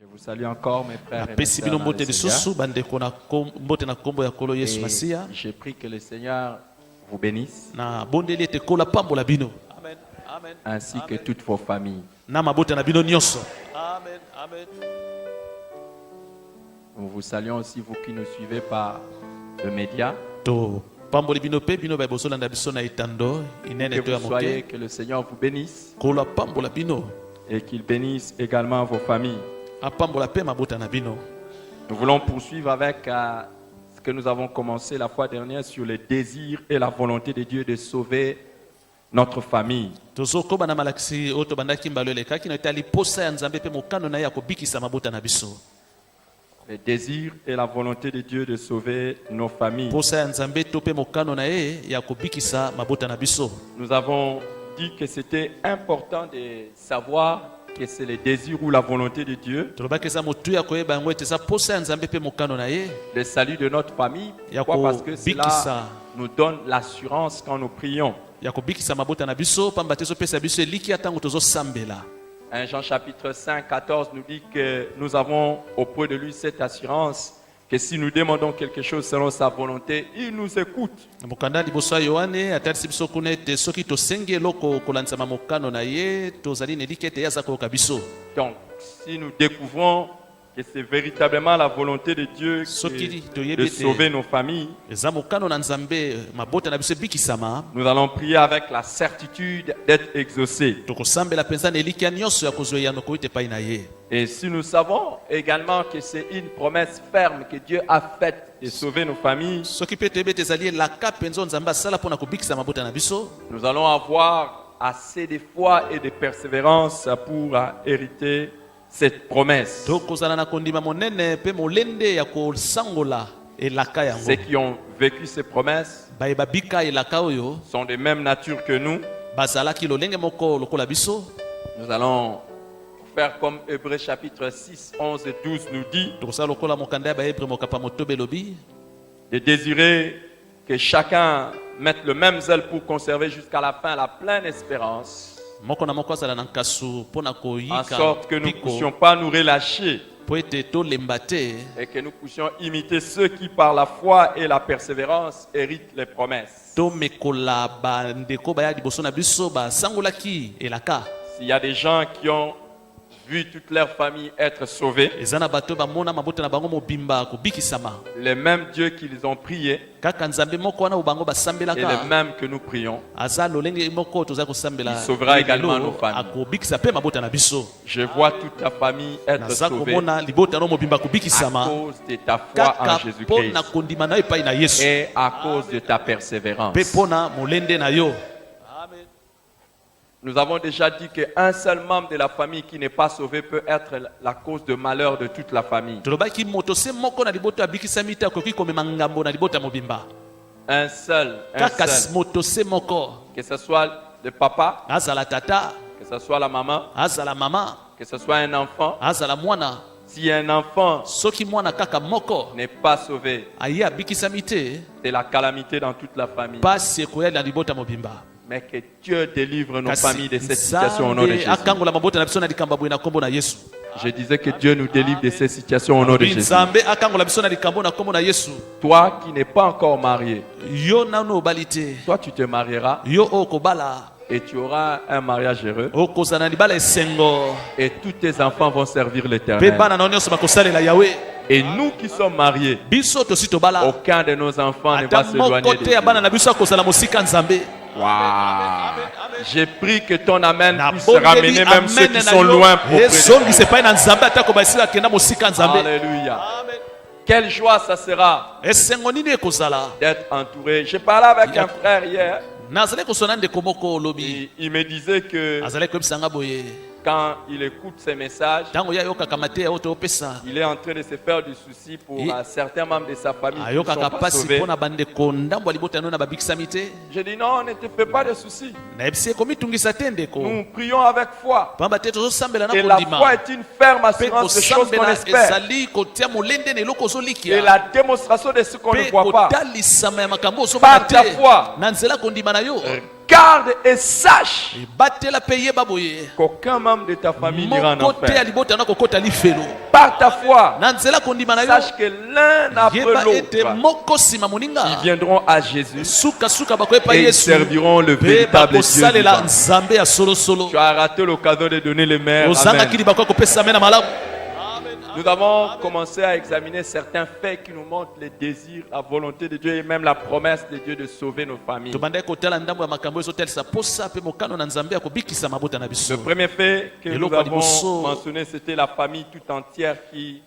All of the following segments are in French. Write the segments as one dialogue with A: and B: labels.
A: Je vous salue encore mes frères et mes
B: napesi
A: sœurs
B: bino
A: dans le
B: mbote
A: Seigneur.
B: lisusu bandeko na mbote na kombo ya kolo Yesu
A: Et
B: Masiya
A: j'ai pris que le Seigneur vous bénisse
B: na bondeli ete kola pambola bino
C: Amen. Amen.
A: ainsi que
C: Amen.
A: toutes vos familles.
B: na mabota na bino nyonso.
C: Amen. Amen.
A: Nous vous saluons aussi vous qui nous suivez par le média.
B: To pamboli bino pe bino ba bozolanda biso na etando
A: Que
B: inene to ya
A: vous soyez,
B: moke
A: que le Seigneur vous bénisse
B: kola pambola bino
A: et qu'il bénisse également vos familles.
B: apambola pe mabota na bino.
A: Nous voulons poursuivre avec ce que nous avons commencé la fois dernière sur le désir et la volonté de Dieu de sauver notre famille.
B: tozokoba na malakisi oyo tobandaki mbalo elekaki na etali posa ya nzambe pe mokano na ye ya kobikisa mabota na biso.
A: Le désir et la volonté de Dieu de sauver nos familles.
B: posa ya nzambe to pe mokano na ye ya kobikisa mabota na biso.
A: Nous avons dit que c'était important de savoir que c'est le désir ou la volonté de Dieu,
B: tolobaki eza motuya koyeba yango ete eza posa ya nzambe pe mokano na ye
A: le salut de notre famille.
B: ya
A: Pourquoi? Parce que
B: kobikisa
A: cela nous donne l'assurance quand nous prions.
B: ya kobikisa mabota na biso pamba te ezopesa biso eliki ya ntango tozosambela.
A: 1 Jean chapitre 5, 14 nous dit que nous avons auprès de lui cette assurance que si nous demandons quelque chose selon sa volonté, il nous écoute.
B: Na mokanda liboso ya yohane atalisi biso kuna ete soki tosengi eloko kolanzama mokano na ye tozali na eliki ete ye aza koyoka biso.
A: Donc, si nous découvrons que c'est véritablement la volonté de Dieu de sauver nos familles,
B: eza mokano na nzambe mabota na biso ebikisama
A: nous allons prier avec la certitude d'être exaucés.
B: tokosambela mpenza na eliki ya nyonso ya kozwa eyano koyita epai na ye.
A: Et si nous savons également que c'est une promesse ferme que Dieu a faite de sauver nos familles,
B: soki mpe toyebi ete ezali elaka mpenza oyo nzambe asala mpona kobikisa mabota na biso,
A: nous allons avoir assez de foi et de persévérance pour hériter cette promesse.
B: tokozala na kondima monene mpe molende ya kosangola elaka yango.
A: Ceux qui ont vécu ces promesses
B: bayeba bika elaka oyo
A: sont de même nature que nous.
B: bazalaki lolenge moko lokola biso.
A: Nous allons faire comme Hébreux chapitre 6, 11 et 12 nous dit,
B: tokosala lokola mokanda ya bahebre mokapa motobe elobi
A: de désirer que chacun mette le même zèle pour conserver jusqu'à la fin la pleine espérance,
B: moko na moko azala na nkasu mpona
A: en
B: koyika
A: sorte que nous ne
B: mpiko
A: puissions pas nous relâcher
B: mpo ete tolemba te
A: et que nous puissions imiter ceux qui par la foi et la persévérance héritent les promesses.
B: tomekola bandeko baya liboso na biso basangolaki elaka.
A: S'il y a des gens qui ont vu toute leur famille être sauvés,
B: eza na bato bamona mabota na bango mobimba kobikisama
A: les mêmes dieux qu'ils ont priés
B: kaka nzambe moko wana oyo bango
A: et les
B: basambelaka
A: mêmes que nous prions,
B: aza lolenge moko toza kosambela
A: Il sauvera également nos familles.
B: akobikisa mpe mabota na biso.
A: je vois toute ta famille être
B: naza
A: sauvée
B: komona libota no mobimba
A: à
B: kobikisama
A: cause de ta foi en
B: kaka mpo
A: Jésus-Christ
B: na kondima na yo epai na yesu
A: et à cause de ta persévérance.
B: mpe mpo na molende na yo.
C: Amen.
A: Nous avons déjà dit qu'un seul membre de la famille qui n'est pas sauvé peut être la cause de malheur de toute la famille.
B: tolobaki moto se moko na libota abikisami te akoki komema ngambo na libota mobimba.
A: Un seul,
B: kaka moto se moko
A: que ce soit le papa,
B: azala tata
A: que ce soit la maman,
B: azala mama
A: que ce soit un enfant.
B: azala mwana.
A: Si un enfant
B: soki mwana kaka moko
A: n'est pas sauvé,
B: aye abikisami te
A: c'est la calamité dans toute la famille.
B: pasi ekoya na libota mobimba.
A: Mais que Dieu délivre nos
B: Kasi
A: familles de cette situation au nom de
B: nzambe
A: Jésus.
B: akangola mabota na biso na likambo boye na kombo na yesu.
A: Je disais que Dieu nous délivre de ces situations au nom de Jésus.
B: nzambe akangola biso na likambo na kombo na yesu.
A: Toi qui n'es pas encore marié,
B: yo nano obali te
A: toi tu te marieras
B: yo oyo kobala
A: et tu auras un mariage heureux
B: okozala na libala esengo
A: et tous tes enfants vont servir
B: mpe
A: l'Éternel.
B: bana na yo nyonso bakosalela yawe.
A: Et nous qui sommes mariés,
B: biso tosi tobala
A: aucun de nos enfants ne
B: ata
A: va s'éloigner
B: moko
A: de
B: te ya
A: Dieu.
B: bana na biso akozala mosika nzambe.
A: Wow. J'ai pris que ton amen
B: Na
A: puisse
B: bondeli
A: ramener même ceux
B: amen
A: qui
B: na
A: sont
B: yo
A: loin pour près de
B: ezongisa epai na nzambe atako basila akenda mosika nzambe.
A: Alléluia.
C: Amen.
A: Quelle joie ça sera
B: esengo nini ekozala.
A: d'être entouré. J'ai parlé avec un frère hier
B: nazali kosona ndeko moko olobi
A: et il me disait que
B: azali koyebisanga boye
A: quand il écoute ces messages,
B: ntango ye ayokaka mateya oyo toopesa
A: il est en train de se faire du souci pour certains membres de sa famille qui ne
B: ayokaka
A: sont pas
B: mpasi
A: sauvés.
B: mpo na bandeko ndambo ya libota no na babikisami te.
A: Je dis non, ne te fais pas de soucis.
B: nayebisi ekomitungisa te ndeko
A: Nous prions avec foi.
B: pamba te tozosambela na
A: Et la foi
B: kondima
A: est une ferme
B: mpe
A: assurance des choses qu'on
B: kosambela
A: espère.
B: ezali kotia molende na eloko
A: Et
B: ozolikia
A: la démonstration de ce qu'on ne
B: mpe
A: voit pas.
B: kotalisama ya makambo ozomona
A: Par ta
B: te
A: foi.
B: na nzela kondima na yo.
A: garde et sache
B: batela pe yeba boye
A: qu'aucun membre de ta famille n'ira en
B: moko te ya
A: enfer.
B: libota na kokota lifelo
A: Par ta foi,
B: na nzela kondima na yo
A: sache que l'un après
B: yeba ete
A: l'autre,
B: moko nsima
A: ils
B: moninga
A: viendront à Jésus
B: suka bakoyepa
A: et ils
B: yesu
A: serviront le
B: mpe
A: véritable Dieu
B: bakosalela
A: vivant.
B: nzambe ya solosolo
A: Tu as raté l'occasion de donner les mères.
B: ozangaki
A: Amen.
B: libaku ya kopesa me na malamu.
A: Nous avons commencé à examiner certains faits qui nous montrent les désirs, la volonté de Dieu et même la promesse de Dieu de sauver nos familles.
B: tobandaki kotala ndambo ya makambo ezotalisa posa mpe mokano na nzambe ya kobikisa mabota na
A: Le
B: biso.
A: premier fait que
B: Et
A: nous
B: l'autre
A: avons
B: liboso.
A: mentionné, c'était la famille tout entière qui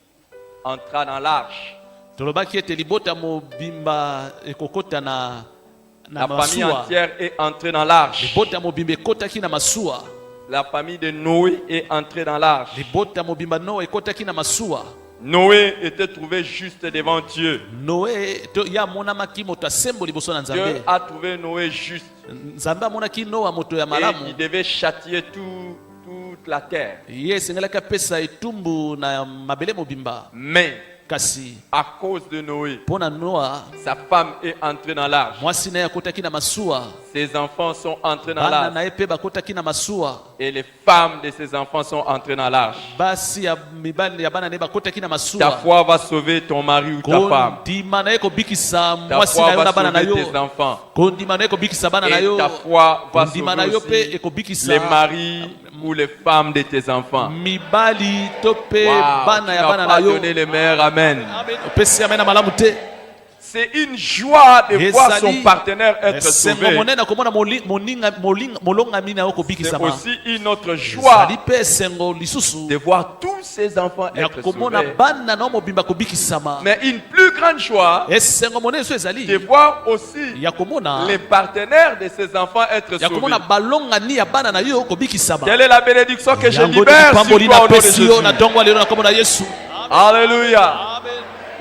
A: entra dans l'arche.
B: tolobaki ete libota mobimba ekokota na
A: La famille
B: masuwa.
A: entière est entrée dans l'arche.
B: libota mobimba ekotaki na masuwa.
A: La famille de Noé est entrée dans l'arche.
B: libota mobimba noe ekotaki na masuwa.
A: Noé était trouvé juste devant Dieu.
B: noe ye amonamaki moto asembo liboso na
A: Dieu
B: nzambe.
A: a trouvé Noé juste.
B: nzambe amonaki noa moto ya
A: Et
B: malamu.
A: il devait châtier toute la terre.
B: ye esengelaki apesa etumbu na mabele mobimba.
A: Mais
B: kasi
A: à cause de Noé,
B: mpo na noa
A: sa femme est entrée dans l'arche.
B: mwasi na ye akotaki na masuwa.
A: Ses enfants sont entrés dans
B: bana
A: l'arche.
B: na ye mpe bakotaki na masuwa.
A: Et les femmes de ses enfants sont entrées dans l'arche.
B: basi ya mibali ya bana na ye bakotaki na
A: Ta
B: masuwa.
A: foi va sauver ton mari ou ta femme.
B: kondima na ye kobikisa
A: Ta
B: mwasi
A: foi
B: na yo
A: va
B: na bana na
A: sauver
B: yo.
A: tes enfants.
B: kondima na ye kobikisa bana na
A: Et
B: yo.
A: ta foi va
B: kondima na yo
A: sauver
B: mpe
A: aussi
B: ekobikisa
A: les maris ou les femmes de tes enfants.
B: mibali to mpe
A: Wow, tu
B: bana ya
A: n'as
B: bana
A: pas
B: na yo.
A: donné les mères, amen.
B: opesi amena malamu te.
A: C'est une joie de voir son
B: Ezali
A: partenaire être
B: esengo
A: sauvé.
B: monene komona molongami na yo
A: C'est
B: kobikisama.
A: aussi une autre joie
B: ezali mpe esengo lisusu
A: de voir tous ses enfants
B: ya
A: être
B: komona
A: sauvés.
B: bana na yo mobimba kobikisama.
A: Mais une plus grande joie
B: esengo monene so
A: de
B: ezali
A: voir aussi
B: ya komona
A: les partenaires de ses enfants être
B: ya
A: sauvés.
B: komona balongani ya bana na yo kobikisama.
A: Quelle est la bénédiction que je
B: yango
A: libère sur
B: lipamboli
A: toi au nom de
B: napesi yo
A: Jésus?
B: na ntongo ya lelo na kombo na yesu.
A: Alléluia.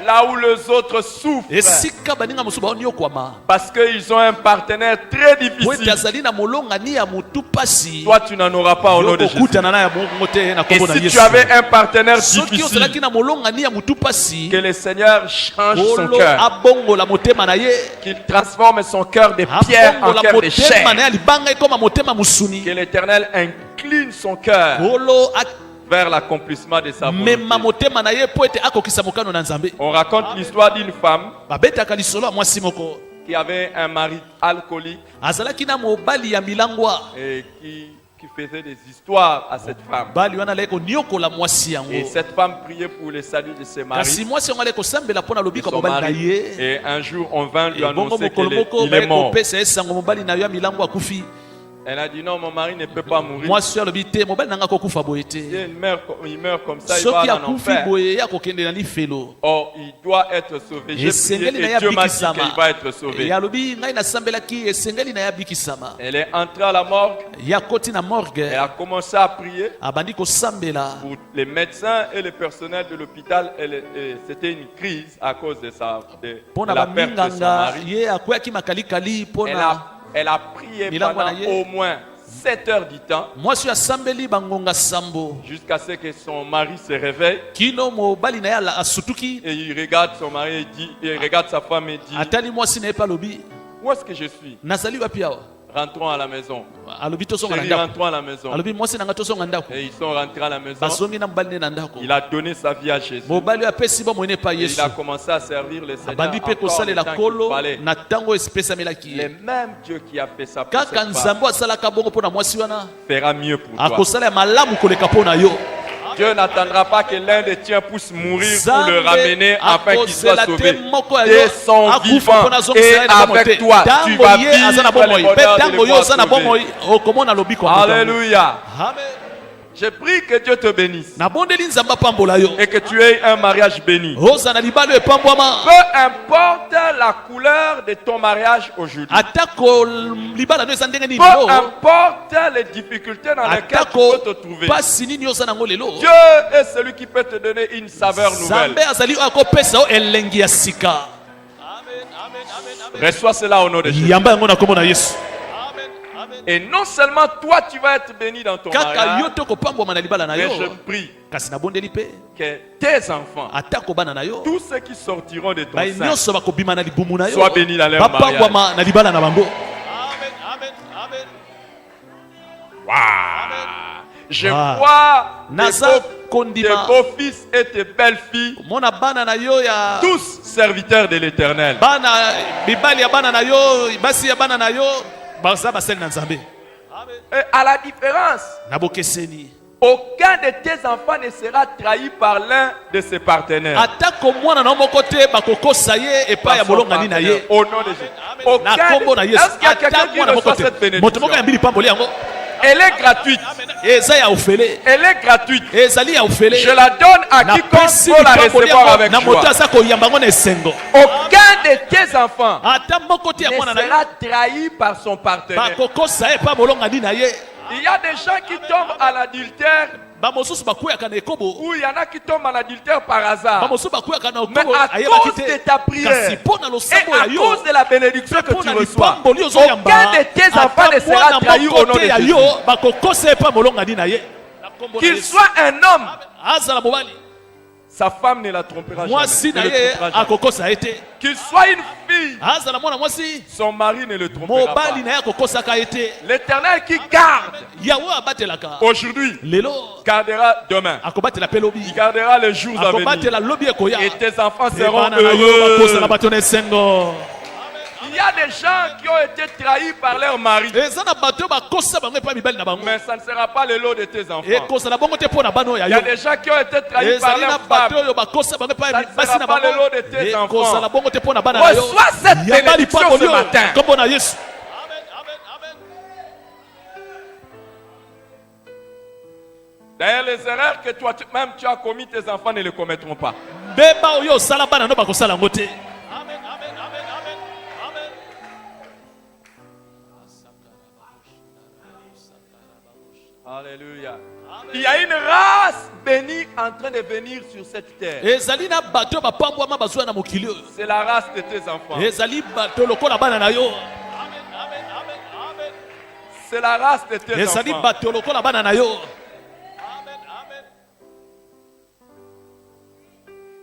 A: Là où les autres souffrent
B: esika baninga mosusu baoniokwama
A: parce qu'ils ont un partenaire très
B: po ete
A: difficile,
B: azali na molongani ya motu pasi
A: toi tu n'en auras pas au nom de Jésus.
B: okutana na ya mongo te na
A: Et
B: kombo na
A: si
B: yesu.
A: tu avais un partenaire
B: soki
A: difficile,
B: ozalaki na molongani ya motu pasi
A: que le Seigneur change son
B: olo
A: cœur,
B: abongola motema na ye.
A: qu'il transforme son cœur de pierre en
B: abongola
A: cœur de
B: motema
A: chair,
B: na ye libanga ekoma motema musuni.
A: que l'Éternel incline son cœur
B: olo
A: vers l'accomplissement de sa
B: amema
A: volonté.
B: motema na ye po ete akokisa mokano na nzambe.
A: On raconte l'histoire d'une femme
B: babetaka lisolo ya mwasi moko
A: qui avait un mari alcoolique
B: azalaki na mobali ya milangwa.
A: et qui faisait des histoires à cette femme.
B: bali wana alaki koniokola mwasi
A: Et
B: yango.
A: cette femme priait pour le salut de ses
B: kasi
A: maris.
B: mwasi yango alaki kosambela mpo na
A: de
B: lobiko ya
A: son
B: mobali na
A: mari.
B: ye.
A: Et un jour, on vint lui
B: bongo
A: annoncer
B: mokolo moko
A: qu'il est
B: baye
A: mort.
B: kopesa ye sango mobali na yo ya milangwa akufi.
A: Elle a dit non, mon mari ne peut pas mourir.
B: mwasi oyo alobi te mobali nanga akokufa boye te.
A: Il meurt comme ça, il
B: soki
A: va en
B: akufi
A: enfer.
B: boye ye akokende na lifelo.
A: Or, il doit être sauvé. J'ai prié
B: esengeli na
A: et
B: ye
A: Dieu m'a dit qu'il
B: abikisama.
A: va être sauvé.
B: ye alobi ngai nasambelaki esengeli na ye abikisama.
A: Elle est entrée à la morgue.
B: ye akoti na
A: Elle
B: morgue
A: a commencé à prier
B: abandi kosambela.
A: pour les médecins et le personnel de l'hôpital. C'était une crise à cause de,
B: mpo
A: de
B: na
A: la perte de son
B: baminganga
A: mari.
B: ye akweyaki makalikali mpo na
A: Elle a prié
B: Milango
A: pendant
B: na ye.
A: au moins 7 heures du temps
B: mwasi oyo asambeli bangonga sambo
A: jusqu'à ce que son mari se réveille.
B: kino mobali na ye asutuki.
A: Et il regarde son mari et dit, il regarde sa femme et dit,
B: atali mwasi na ye mpe alobi
A: où est-ce que je suis?
B: nazali wapi awa.
A: Rentrons à la maison.
B: alobi tosonga na
A: Chérie,
B: ndako.
A: rentrons à la maison.
B: alobi mwasi nanga tosonga ndako.
A: Et ils sont rentrés à la maison.
B: bazongi na mobali ne na ndako.
A: Il a donné sa vie à Jésus.
B: mobali oyo apesi bomoi epai
A: Et il
B: yesu.
A: a commencé à servir le Seigneur
B: abandi mpe
A: encore le
B: kosalela
A: temps qu'il
B: kolo
A: fallait.
B: na ntango epesamelaki
A: Le
B: ye.
A: même Dieu qui a fait ça pour
B: kaka
A: cette femme
B: nzambe asalaka bongo mpo na mwasi wana
A: fera mieux pour toi.
B: akosala ya malamu koleka mpo na yo.
A: Dieu n'attendra pas que l'un des tiens puisse mourir pour
B: Nzambe
A: le ramener afin qu'il soit
B: akozela te
A: sauvé.
B: moko ya
A: Dès
B: yo
A: son
B: akufa
A: vivant
B: mpo nazongisa
A: et
B: ye na bomoi te.
A: avec toi, tu
B: ntango
A: vas
B: ye aza na
A: vivre le
B: bomoi mpe
A: bonheur de
B: ntango
A: le
B: yo
A: voir
B: oza na
A: sauvé.
B: bomoi okomona lobiko ya moto yango.
A: Alléluia.
B: Amen.
A: Je prie que Dieu te bénisse
B: nabondeli nzambe apambola yo
A: et que tu aies un mariage béni.
B: oza na libala oyo epambwama.
A: Peu importe la couleur de ton mariage aujourd'hui.
B: atako libala no eza ndenge nini
A: Peu
B: lelo.
A: importe les difficultés dans lesquelles tu
B: atako
A: peux te trouver.
B: pasi nini oza nango lelo.
A: Dieu est celui qui peut te donner une saveur nouvelle.
B: nzambe azali oyo akopesa yo elengi ya sika.
A: Reçois cela au nom de Jésus.
B: yamba yango na kombo na yesu.
A: Et non seulement toi tu vas être béni dans ton
B: kaka yo
A: mariage,
B: to kopambwama na libala na
A: mais je
B: yo.
A: prie
B: kasi nabondeli mpe
A: que tes enfants,
B: atako bana na yo
A: tous ceux qui sortiront de ton
B: baye
A: sein,
B: nyonso bakobima na libumu na yo
A: sois béni dans leur
B: bapambwama na libala na bango.
A: Je
B: Ah.
A: vois
B: Naza
A: tes
B: kondima.
A: beaux-fils et tes belles-filles,
B: Mona bana na yo ya
A: tous serviteurs de l'Éternel.
B: bana bibali ya bana na yo, basi ya bana na yo, baza basali na Nzambe.
A: Et à la différence,
B: Na bokeseni.
A: aucun de tes enfants ne sera trahi par l'un de ses partenaires.
B: Atako mwana na moko te bakokosa ye epai
A: Par
B: ya
A: son
B: bolongani na
A: partenaire.
B: ye.
A: Au nom de Jésus.
B: Na kombo na Yesu.
A: Est-ce qu'il y a quelqu'un
B: Ata
A: qui
B: mwana moko
A: reçoit
B: te.
A: cette
B: Moto moko ya
A: bénédiction?
B: mbili pamboli yango.
A: Elle est gratuite.
B: Eza ya ofele.
A: Elle est gratuite.
B: Ezali ya ofele.
A: Je la donne à
B: Na
A: quiconque
B: pesi
A: peut la
B: pamboli
A: recevoir
B: yango
A: avec
B: na
A: joie.
B: moto asa koyamba ngo na esengo.
A: Aucun de tes enfants
B: Ata moko te ya
A: ne
B: mwana na ye.
A: sera trahi par son partenaire.
B: Bakokosa ye epai ya bolongani na ye.
A: Il y a des gens qui tombent à l'adultère,
B: Bamosusu bakuyaka na ekobo.
A: ou il y en a qui tombent à l'adultère par hasard.
B: Bamosusu bakuyaka na
A: Mais
B: ekobo
A: à
B: ayebaki
A: cause de
B: te.
A: ta prière
B: Kasi mpo na
A: et
B: losambo
A: à
B: ya yo.
A: cause de la bénédiction que
B: Mpo
A: tu
B: na
A: reçois,
B: lipamboli ozoyamba.
A: aucun de tes enfants ne sera trahi au nom de
B: ya
A: Jésus.
B: yo bakokosa epai ya bolongani na ye. Na kombo na
A: Qu'il
B: Yesu.
A: soit un homme,
B: Azala mobali.
A: sa femme ne la trompera
B: Mwasi
A: jamais.
B: na
A: Ne le
B: ye
A: trompera jamais.
B: akokosa ye te.
A: Qu'il soit une fille,
B: Azala mwana mwasi.
A: son mari ne le trompera pas.
B: Mobali na ye akokosaka ye te.
A: L'Éternel qui garde
B: Yawe abatelaka.
A: aujourd'hui
B: Lelo
A: gardera demain.
B: akobatela pe lobi.
A: Il gardera les jours à venir.
B: Akobatela lobi ekoya.
A: Et tes enfants
B: Te
A: seront
B: bana na yo bakozala
A: heureux.
B: bato na esengo.
A: Il y a des gens qui ont été trahis par leur mari.
B: Eza na bato bakosa bango epai mibali na bango.
A: Mais ça ne sera pas le lot de tes enfants.
B: Ekozala bongo te mpo na bana oyo ya
A: Il y a
B: yo.
A: des gens qui ont été trahis par
B: Ezali na
A: leur
B: bato
A: femme.
B: oyo bakosa bango epai
A: Ça ne
B: basi
A: sera
B: na
A: pas le
B: bango.
A: lot de tes enfants.
B: Ekozala bongo te mpo na bana na yo.
A: Reçois cette
B: Yamba
A: bénédiction
B: lipamboli
A: ce
B: oyo.
A: matin.
B: Kombo na Yesu.
A: D'ailleurs, les erreurs que toi-même tu as commises, tes enfants ne les commettront pas.
B: Beba oyo osala bana no bakosala yango te.
A: Alléluia. Il y a une race bénie en train de venir sur cette terre.
B: Ezali na bato bapambwama bazwa na mokili oyo.
A: C'est la race de tes enfants.
B: Ezali bato lokola bana na yo.
A: C'est la race de tes
B: Ezali
A: enfants.
B: bato lokola bana na yo.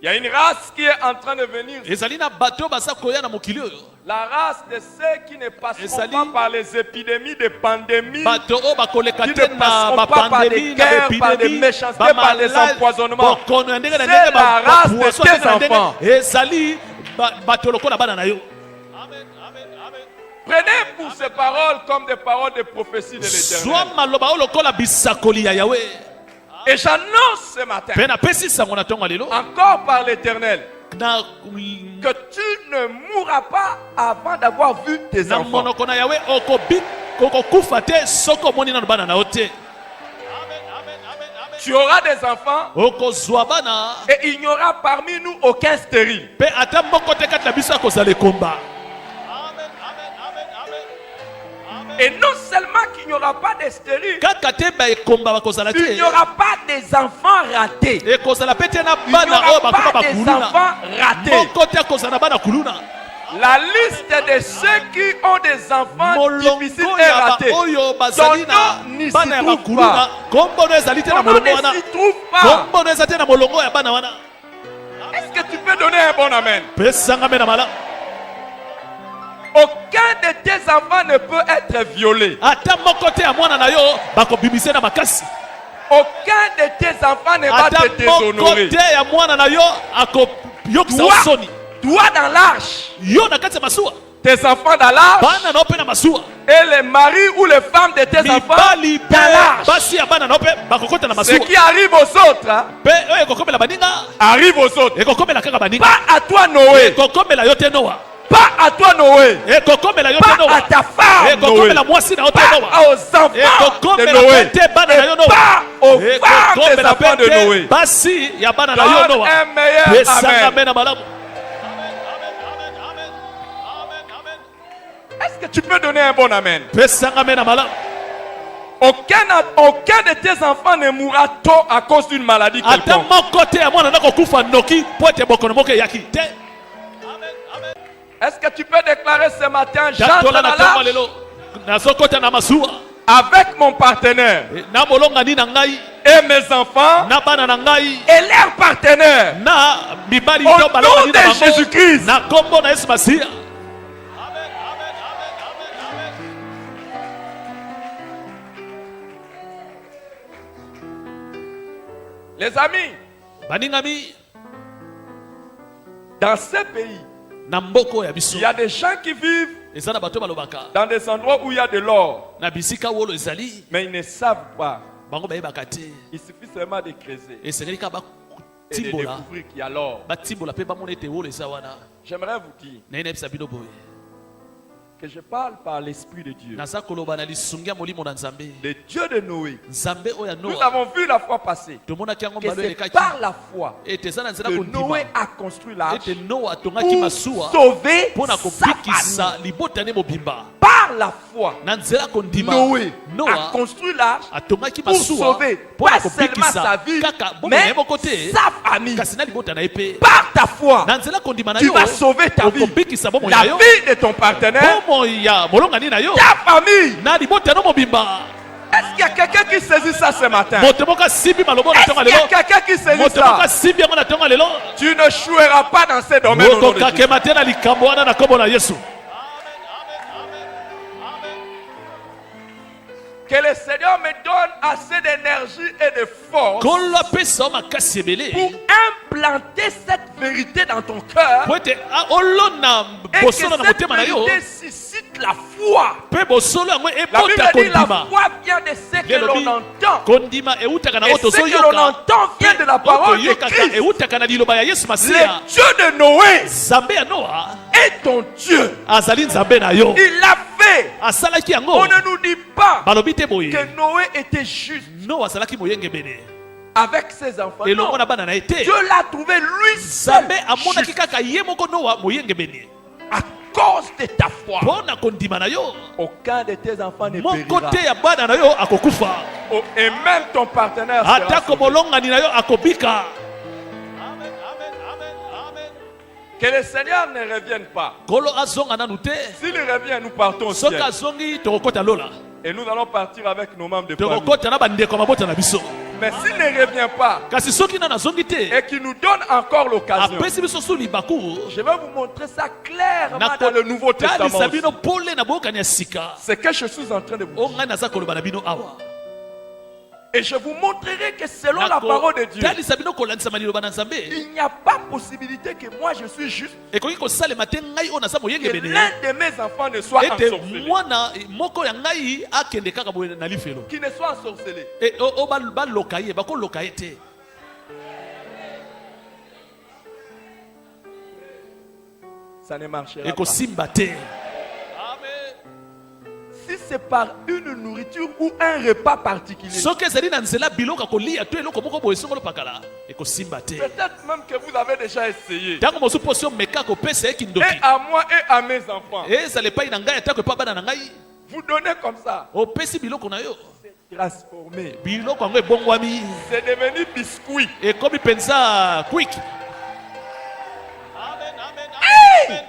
A: Il y a une race qui est en train de venir.
B: Ezali na bato baza koya na mokili oyo.
A: La race de ceux qui ne passeront
B: Ezali-
A: pas par les épidémies, des pandémies,
B: Bato oyo bakoleka
A: qui
B: te
A: ne
B: na
A: passeront pas par
B: bapandemi
A: des
B: na
A: guerres, par des
B: épidémie
A: méchancetés, par des empoisonnements.
B: bokono ya ndenge na
A: C'est
B: ndenge
A: la race de
B: bapoisson
A: tes
B: ndenge na ndenge.
A: enfants.
B: Ezali bato lokola bana na yo.
A: Prenez pour ces paroles comme des paroles de prophétie de
B: Zwa
A: l'Éternel.
B: maloba oyo lokola bisakoli ya yawe.
A: Et j'annonce ce matin,
B: Mpe napesi sango na ntongo ya lelo.
A: encore par l'Éternel,
B: Na
A: que tu ne mourras pas avant d'avoir vu tes
B: na
A: enfants.
B: monoko na yawe okokufa te soki omoni nano bana na yo te.
A: Tu auras des enfants
B: Okozwa bana
A: et il n'y aura parmi nous aucun stérile.
B: mpe ata moko te kati na biso akozala ekomba.
A: Et non seulement qu'il n'y aura pas de stérile,
B: Kaka te baekomba bakozala
A: il n'y
B: te.
A: aura pas des enfants ratés.
B: Ekozala pe te na
A: Il n'y
B: bana oyo
A: aura
B: bakoma
A: pas des
B: bakuluna.
A: enfants ratés.
B: Moko te akozala na bana kuluna.
A: La liste de ceux qui ont des enfants
B: Molongo
A: difficiles et
B: ya
A: ratés.
B: baoyo
A: Ton
B: bazali na
A: nom n'y s'y
B: bana ya
A: trouve
B: bakuluna.
A: pas.
B: Kombo no ezali te na
A: Ton nom
B: molongo wana.
A: ne s'y trouve pas.
B: Kombo no ezali te na molongo ya bana wana.
A: Est-ce que tu peux donner un bon amen?
B: Pesanga me na mala.
A: Aucun de tes enfants ne peut être violé.
B: Ata moko te ya mwana na yo bakobimise na makasi.
A: Aucun de tes enfants ne va
B: Ata
A: te
B: moko
A: déshonorer.
B: te ya mwana na yo akokisa
A: Toi,
B: soni.
A: toi dans l'arche,
B: Yo na kati ya masuwa.
A: tes enfants dans l'arche,
B: Bana na yo mpe na masuwa.
A: et les maris ou les femmes de tes enfants
B: Mibali pe
A: dans l'arche.
B: basi ya bana na yo mpe bakokota na
A: Ce
B: masuwa.
A: qui arrive aux autres hein,
B: Pe oyo ekokomela baninga.
A: arrive aux autres.
B: Ekokomela kaka baninga.
A: Pas à toi Noé.
B: Ekokomela yo te Noa.
A: Pas à toi Noé.
B: Ekokomela yo te
A: Pas à
B: Noa.
A: ta femme Noé.
B: Ekokomela mwasi na yo te
A: Pas
B: Noa.
A: aux enfants de
B: Ekokomela
A: Noé.
B: pe te bana na yo
A: Et
B: Noa.
A: pas aux femmes des
B: Ekokomela
A: enfants de
B: pe te
A: Noé.
B: basi ya bana na yo
A: Donne
B: Noa.
A: un meilleur
B: Pesanga
A: amen.
B: me na malamu.
A: Est-ce que tu peux donner un bon amen?
B: Pesanga me na malamu.
A: Aucun de tes enfants ne mourra tôt à cause d'une maladie
B: Ata
A: quelconque.
B: moko te ya mwana na kokufa noki po ete bokono moko eyaki te.
A: Est-ce que tu peux déclarer ce matin, j'entre
B: Tatola
A: dans
B: na ntongo
A: l'arche
B: lelo. Nazokota na masuwa.
A: avec mon partenaire
B: Na molongani na ngai.
A: et mes enfants
B: Na bana na ngai.
A: et leurs partenaires.
B: Na mibali
A: Au
B: to
A: nom
B: balongani na
A: de
B: bango.
A: Jésus-Christ.
B: Na kombo na Yesu Masiya.
A: Les amis,
B: baningami
A: dans ces pays,
B: na mboko ya biso
A: il y a des gens qui vivent
B: eza na bato balobaka
A: dans des endroits où il y a de l'or,
B: na bisika wolo ezali
A: mais ils ne savent pas.
B: bango bayebaka te
A: Il suffit seulement de creuser
B: esengeli kaka
A: et de
B: batimbola
A: découvrir qu'il y a l'or.
B: batimbola mpe bamona ete wolo eza wana
A: J'aimerais vous dire
B: naye nayebisa bino boye
A: que je parle par l'Esprit de Dieu,
B: naza koloba na lisungi ya molimo na nzambe
A: le Dieu de Noé.
B: nzambe oyo ya
A: Nous
B: noa
A: avons vu la fois passée
B: tomonaki yango
A: que
B: mbalo
A: c'est
B: elekaki
A: par la foi
B: ete eza na nzela
A: que
B: kondima
A: Noé a construit l'arche
B: ete noa atongaki
A: pour
B: masuwa
A: sauver
B: mpo na
A: sa famille.
B: kopikisa libota ne mobimba
A: Par la foi,
B: na nzela kondima
A: Noé a
B: noa
A: construit l'arche
B: atongaki
A: pour
B: masuwa
A: sauver
B: mpo na
A: pas seulement sa
B: kopikisa
A: vie,
B: kaka bomoi
A: mais
B: ye moko te
A: sa famille.
B: kasi na libota na ye mpe
A: Par ta foi,
B: na nzela kondima na
A: tu
B: yo
A: vas sauver ta vie,
B: okobikisa bomoi
A: la
B: na yo
A: vie de ton partenaire,
B: bomoi ya molongani na yo
A: ta famille.
B: na libota no mobimba
A: Est-ce qu'il y a quelqu'un qui saisit ça ce matin?
B: moto moko asimbi maloba na
A: Est-ce
B: ntongo
A: qu'il y
B: lelo
A: a quelqu'un qui saisit
B: moto moko
A: ça?
B: asimbi yango na ntongo lelo
A: Tu ne joueras pas dans ces domaines au nom de Jésus.
B: okokakema te na likambo wana na kombo na yesu
A: Que le Seigneur me donne assez d'énergie et de force
B: kolo apesa o makasi ebele
A: pour implanter cette vérité dans ton cœur
B: po ete olona
A: et que
B: bosolo na
A: cette
B: motema na yo
A: vérité suscite la foi.
B: mpe bosolo yango
A: La Bible
B: ebota
A: dit la
B: kondima
A: foi vient de ce que
B: Lelobi,
A: l'on entend.
B: kondima eutaka na
A: Et
B: oyo
A: ce que l'on
B: tozoyoka
A: entend vient de la parole de
B: toyokaka
A: Christ.
B: eutaka na liloba ya yesu
A: Le
B: masiya
A: Dieu de Noé
B: nzambe ya noa
A: est ton Dieu.
B: azali nzambe na yo
A: Il l'a fait.
B: asalaki yango
A: On ne nous dit pas
B: balobi te boye
A: que Noé était juste
B: noa azalaki moyengebene
A: avec ses enfants.
B: elongo
A: Non.
B: na bana na ye te
A: Dieu l'a trouvé lui seul
B: nzambe amonaki
A: juste
B: kaka ye moko noa moyengebene
A: à cause de ta foi.
B: mpo na kondima na yo
A: Aucun de tes enfants ne
B: moko
A: périra.
B: te ya bana na yo akokufa
A: Oh, et même ton partenaire sera
B: atako
A: sauvé.
B: molongani na yo akobika
C: Amen. Amen. Amen. Amen.
A: Que le Seigneur ne revienne pas.
B: kolo azonga nanu te
A: S'il revient, nous partons au
B: soki
A: ciel.
B: azongi tokokota lola
A: Et nous allons partir avec nos membres de famille.
B: tokokota na bandeko ya mabota na biso
A: Mais s'il ne revient pas
B: kasi soki nani azongi te
A: et qu'il nous donne encore l'occasion,
B: apesi biso su libaku
A: je vais vous montrer ça clairement dans le Nouveau Testament.
B: nakotalisa bino pole na boyokani ya sika
A: C'est que je suis en train de vous
B: o
A: dire.
B: ngai naza koloba na bino awa
A: Et je vous montrerai que selon la parole de Dieu,
B: nakotalisa bino kolandisa liloba na nzambe
A: il n'y a pas possibilité que moi je suis juste,
B: ekoki kosalema te ngai oyo naza
A: que
B: moyengebene
A: l'un de mes enfants ne soit
B: ete
A: ensorcelé.
B: mwana moko ya ngai akende kaka boye na lifelo
A: Qui ne soit ensorcelé.
B: baloka ye bakoloka ye te
A: Ça ne marchera pas.
B: ekosimba te
C: Amen.
A: Si c'est par une nourriture ou un repas particulier,
B: soki ezali na nzela biloko kolia to eloko moko boye songolo pakala ekosimba te
A: peut-être même que vous avez déjà essayé.
B: ntango mosu mposi omeka kopesa ye
A: Et
B: kindoki
A: à moi et à mes enfants,
B: ezala epai na ngai atako epa bana na ngai
A: vous donnez comme ça.
B: opesi biloko na yo
A: C'est transformé.
B: biloko yango ebongwami
A: C'est devenu biscuit.
B: ekomi mpenza quick
C: Amen. Amen. Amen.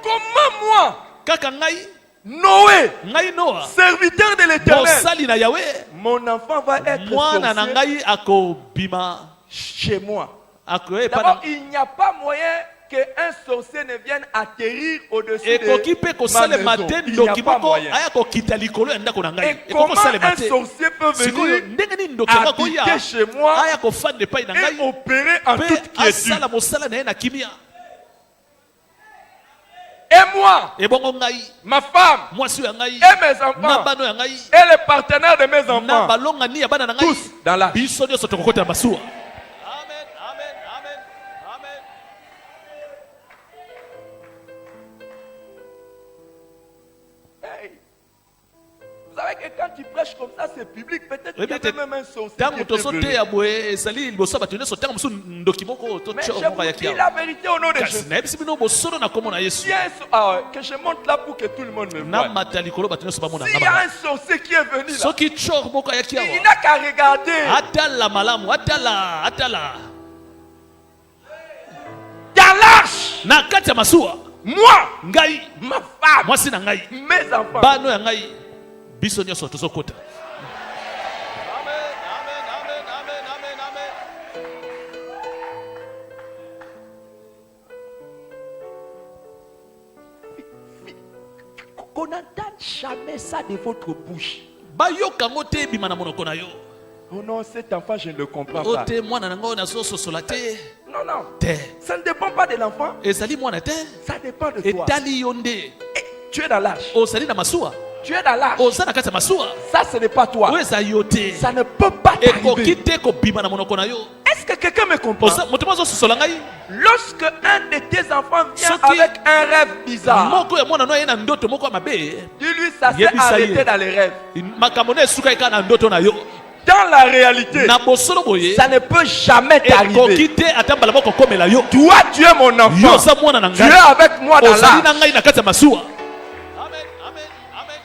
A: Comment moi,
B: kaka ngai
A: Noé,
B: ngai noa
A: serviteur de l'éternel,
B: mosali na yawe
A: mon enfant va être
B: mwana na
A: sorcier
B: ngai akobima
A: chez moi.
B: akoyepa
A: D'abord,
B: na
A: il n'y a pas moyen qu'un sorcier ne vienne atterrir au-dessus
B: ekoki
A: de
B: mpe
A: ma
B: kosalema
A: maison.
B: te
A: Il n'y a
B: ndoki
A: pas
B: moko
A: moyen.
B: aya kokita likolo ya ndako na ngai
A: Et
B: ekoki
A: comment
B: kosalema
A: un
B: te
A: sorcier peut
B: sikoyo
A: venir
B: ndenge nini ndoki yango akoya
A: habiter chez moi
B: aya kofanda epai na
A: et
B: ngai
A: opérer en
B: mpe
A: toute quiétude?
B: asala mosala na ye na kimia
A: Et moi,
B: ebongo ngai
A: ma femme,
B: mwasi oyo ya ngai
A: et mes
B: na
A: enfants,
B: bana oyo ya ngai
A: et les partenaires de mes
B: na
A: enfants,
B: balongani ya bana na ngai
A: tous dans la
B: biso nyonso tokokota na masuwa
C: Amen. Amen. Amen. Amen.
A: Hey. Vous savez que quand tu prêches comme ça, c'est public. Peut-être qu'il y
B: Peut-être-
A: avait même un sorcier qui
B: ntango
A: était
B: tozote
A: venu.
B: ya boye ezali liboso ya bato nyonso ntango mosusu ndoki moko to
A: Mais
B: tio
A: je
B: moko
A: vous
B: ayaki
A: dis
B: awa
A: la vérité au nom de
B: kasi
A: Jésus.
B: nayebisi bino bosolo na kombo na yesu
A: S'il y a un que je monte là pour que tout le monde me voie.
B: namata likolo bato nyonso bamona
A: S'il y a un sorcier qui est venu là,
B: soki tshor moko ayaki
A: il
B: awa
A: n'a qu'à regarder
B: atala malamu atala
A: dans l'arche.
B: na kati ya masuwa
A: Moi,
B: ngai
A: ma femme,
B: mwasi na ngai
A: mes enfants.
B: bano ya ngai biso nyonso tozokota
C: Amen. Amen. Amen. Amen. Amen. Amen.
A: Qu'on n'entende jamais ça de votre bouche.
B: bayoka ngo te ebima na monoko na yo
A: Oh non, cet enfant, je ne le comprends
B: o
A: pas.
B: te mwana na ngai nazososola te
A: Non, non.
B: te
A: Ça ne dépend pas de l'enfant.
B: ezali mwana te
A: Ça dépend de toi.
B: etali yo nde
A: Eh, tu es dans l'âge.
B: ozali na masuwa
A: Tu es dans l'âge.
B: oza na kati ya masuwa
A: Ça, ce n'est pas toi.
B: oyo eza yo te
A: Ça ne peut pas
B: ekoki
A: t'arriver.
B: te kobima na monoko na yo
A: Est-ce que quelqu'un me comprend?
B: moto mo azososola ngai
A: Lorsque un de tes enfants vient
B: Soki-
A: avec un rêve bizarre,
B: moko ya mwana no aye na ndoto moko ya mabe
A: dis-lui ça s'est
B: Yebisa
A: arrêté
B: ye.
A: dans les rêves.
B: makambo na esuka eka na ndoto na yo
A: Dans la réalité,
B: na bosolo boye
A: ça ne peut jamais
B: ekoki
A: t'arriver.
B: te ata mbala moko komela yo
A: Toi, tu es mon
B: yo
A: enfant.
B: oza mwana na
A: Tu es
B: ngai
A: avec moi dans
B: ozali na
A: l'âge.
B: ngai na kati ya masuwa
C: Amen. Amen. Amen.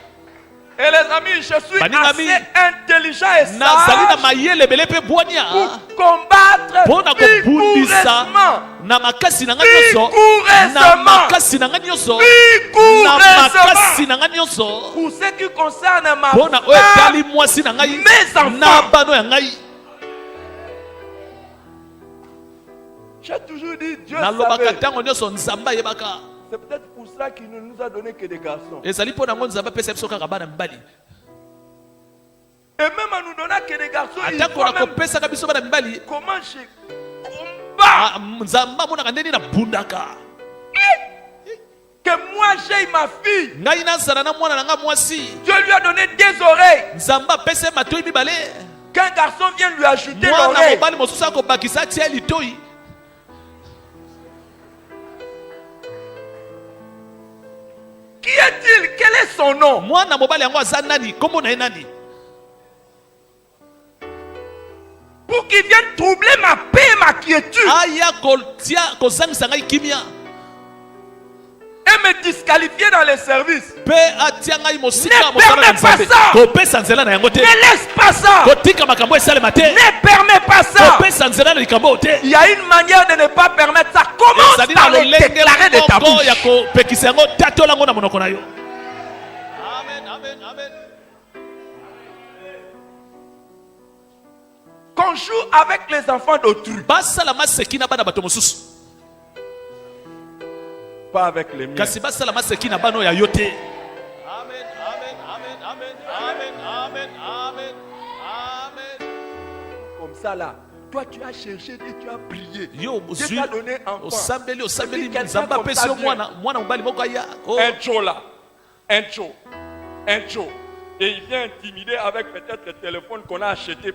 A: Et les amis, je suis
B: Bani
A: assez
B: ami.
A: intelligent et
B: nazali na
A: sage
B: mayele ebele mpe bwania
A: pour combattre
B: mpo na kobundisa
A: vigoureusement.
B: na makasi na ngai nyonso na
A: Vigoureusement.
B: makasi na ngai nyonso na
A: Vigoureusement.
B: makasi na ngai nyonso
A: Pour ce qui concerne ma
B: mpo na oyo
A: femme,
B: etali mwasi na ngai
A: mes enfants.
B: na bano ya ngai
A: j'ai toujours dit Dieu
B: nalobaka
A: savait.
B: ntango nyonso nzambe ayebaka
A: C'est peut-être pour ça qu'il ne nous a donné que des garçons.
B: ezali mpo nango nzambe apesa biso kaka bana mibali
A: Et même en nous donnant que des garçons, il
B: atako
A: faut
B: na
A: même
B: kopesaka biso bana mibali
A: comment je combat
B: nzambe amonaka ndeni na bundaka
A: que moi j'ai ma fille.
B: ngai nazala na mwana na ngai mwasi
A: Dieu lui a donné des oreilles.
B: nzambe apesa ye matoi mibale
A: Qu'un garçon vient lui ajouter
B: mwana
A: l'oreille.
B: mobali mosusu akobakisa atia litoi
A: Qui est-il? Quel est son nom?
B: mwana mobali yango aza nani kombo na ye nani
A: Pour qu'il vienne troubler ma paix et ma quiétude
B: aya kotia kozangisa ngai kimia
A: et me disqualifier dans les services.
B: mpe atia ngai mosika
A: Ne
B: ya mosala na
A: permets pas
B: nzambe
A: ça.
B: kopesa nzela na yango te
A: Ne laisse pas ça.
B: kotika makambo esalema te
A: Ne permets pas ça.
B: kopesa nzela na likambo te
A: Il y a une manière de ne pas permettre ça. Commence
B: ezali
A: par
B: na
A: le déclarer de ta
B: lolenge ya
A: bouche.
B: kopekisa yango tatola yango na monoko na yo
C: Amen. Amen. Amen.
A: Qu'on joue avec les enfants d'autrui,
B: basala maseki na bana bato mosusu
A: pas avec les miens.
B: kasi basala maseki na bana oyo ya yo te
C: Amen. Amen. Amen. Amen. Amen. Amen. Amen. Amen.
A: Comme ça là, toi tu as cherché Dieu, tu as prié.
B: yo
A: Dieu
B: ozwi
A: t'a donné enfant.
B: osambeli osambeli
A: Et puis
B: nzambe
A: quelqu'un
B: apesi yo
A: comme ça
B: mwana mobali moko aya oh,
A: Un Joe là, un Joe. Et il vient intimider avec peut-être le téléphone qu'on a acheté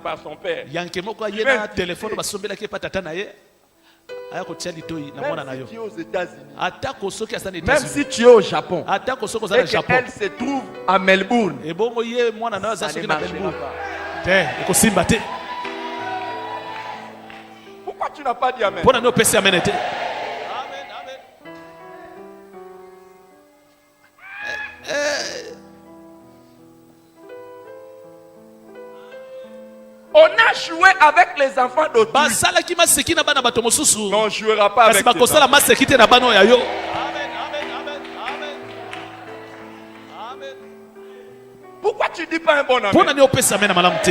A: par son père.
B: yanke moko aye na telefone basombelaki epa tata na ye aya kotia litoi na mwana na
A: Même
B: yo
A: si tu es aux États-Unis,
B: atako soki aza na
A: même
B: États-Unis
A: si tu es au Japon,
B: atako soki oza
A: et
B: na japon
A: qu'elle se trouve à Melbourne,
B: ebongo ye mwana na yo aza
A: ça ne
B: soki na
A: marchera
B: Melbourne
A: pas.
B: te ekosimba te
A: Pourquoi tu n'as pas dit Amen?
B: mpo na nini opesi amene te
C: Amen. Amen.
A: On a joué avec les enfants d'autrui.
B: basalaki maseki na bana bato mosusu
A: Mais on ne jouera pas
B: kasi
A: avec tes
B: bakosala
A: enfants.
B: maseki te na bana oyo ya yo
C: Amen. Amen. Amen. Amen. Amen.
A: Pourquoi tu ne dis pas un bon
B: mpo na
A: Amen?
B: nini opesi amene malamu te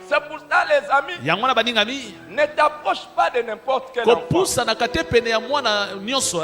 A: C'est pour ça les amis,
B: yango wana baningami
A: ne t'approche pas de n'importe quel enfant.
B: kopusanaka te pene ya mwana nyonso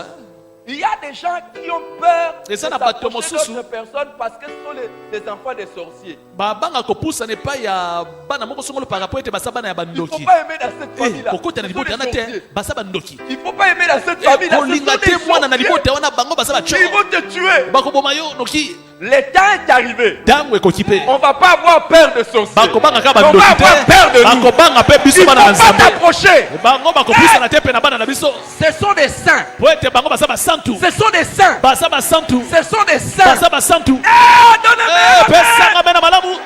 A: Il y a des gens qui ont peur de
B: Et ça n'a pas de
A: s'approcher
B: mosusu.
A: d'autres personnes parce que ce sont les enfants des sorciers.
B: babanga kopusana epai ya bana moko songolo par rapport ete basa bana ya
A: Il ne faut
B: bandoki
A: pas aimer dans cette famille-là.
B: kokota na
A: Ce sont
B: libota
A: des
B: wana te
A: sorciers.
B: basa bandoki
A: Il ne faut pas aimer dans cette famille-là. Ce
B: kolinga
A: sont
B: te
A: des
B: mwana na
A: sorciers.
B: libota wana bango basa baco
A: Ils vont te tuer.
B: bakoboma yo noki
A: Le temps est arrivé.
B: ntango ekoki mpe
A: On ne va pas avoir peur de sorciers.
B: bakobanga kaka
A: On va
B: bandoki
A: avoir peur de
B: te
A: nous.
B: bakobanga mpe
A: Il
B: biso
A: ne
B: bana na
A: faut pas
B: nzambe
A: t'approcher.
B: bango bakopusana te mpe na bana na biso
A: Ce sont des saints.
B: po ete bango basa basantu
A: Ce sont des saints.
B: basa basantu
A: Ce sont des saints.
B: basa basantu
A: Ah, donnez-moi.
B: pesanga mpe na malamu
C: Amen.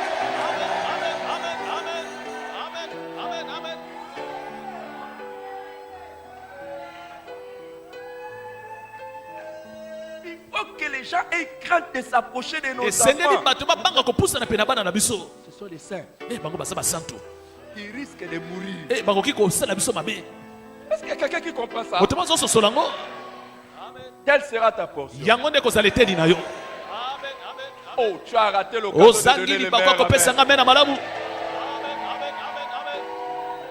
C: Amen. Amen. Amen.
A: Il faut que les gens aient crainte de s'approcher de nos
B: esengeli
A: enfants.
B: bato babanga kopusana mpe na bana na biso
A: Ce sont des saints
B: bango basa basantu
A: qui risquent de mourir.
B: bakoki kosala biso mabe
A: Est-ce qu'il y a quelqu'un qui comprend ça?
B: moto mozososola yango
A: Quelle sera ta portion?
B: yango nde kozala eteni na yo
C: Amen. Amen.
A: Oh, tu as raté l'occasion de donner
B: ozangi
A: le
B: libango
A: meilleur
B: akopesanga
A: amen.
B: me na malamu
C: Amen. Amen. Amen. Amen.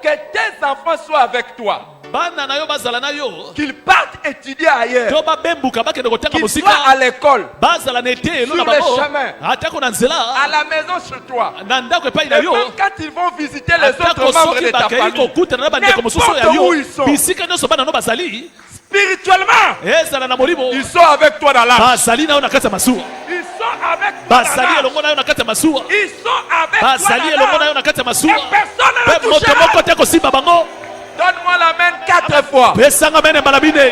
A: Que tes enfants soient avec toi.
B: bana na yo bazala na yo
A: qu'ils partent étudier ailleurs,
B: to babembuka bakende kotanga
A: qu'ils
B: mosika
A: soient à l'école,
B: bazala na ete elo
A: sur
B: na
A: les
B: bango
A: chemins,
B: atako na nzela
A: à la maison chez toi.
B: na ndako epai
A: Et
B: na yo
A: même quand ils vont visiter les
B: atako
A: autres membres
B: soki
A: de ta
B: bakei
A: famille,
B: kokutana na bandeko mosusu ya
A: n'importe où
B: yo
A: ils sont,
B: bisika nyonso bana no bazali
A: spirituellement,
B: ezala na molimo
A: ils sont avec toi dans l'âme.
B: bazali na yo na kati ya masuwa
A: Ils sont avec toi dans
B: bazali
A: l'âme.
B: elongo na yo na kati ya masuwa
A: Ils sont avec toi
B: bazali
A: dans
B: elongo na yo
A: l'âme.
B: na kati ya
A: Et
B: masuwa
A: personne ne
B: mpe
A: le
B: moto
A: touchera.
B: moko te kosimba bango
A: Donne-moi la main 4 fois.
B: pesanga mene mbala bine
C: Amen.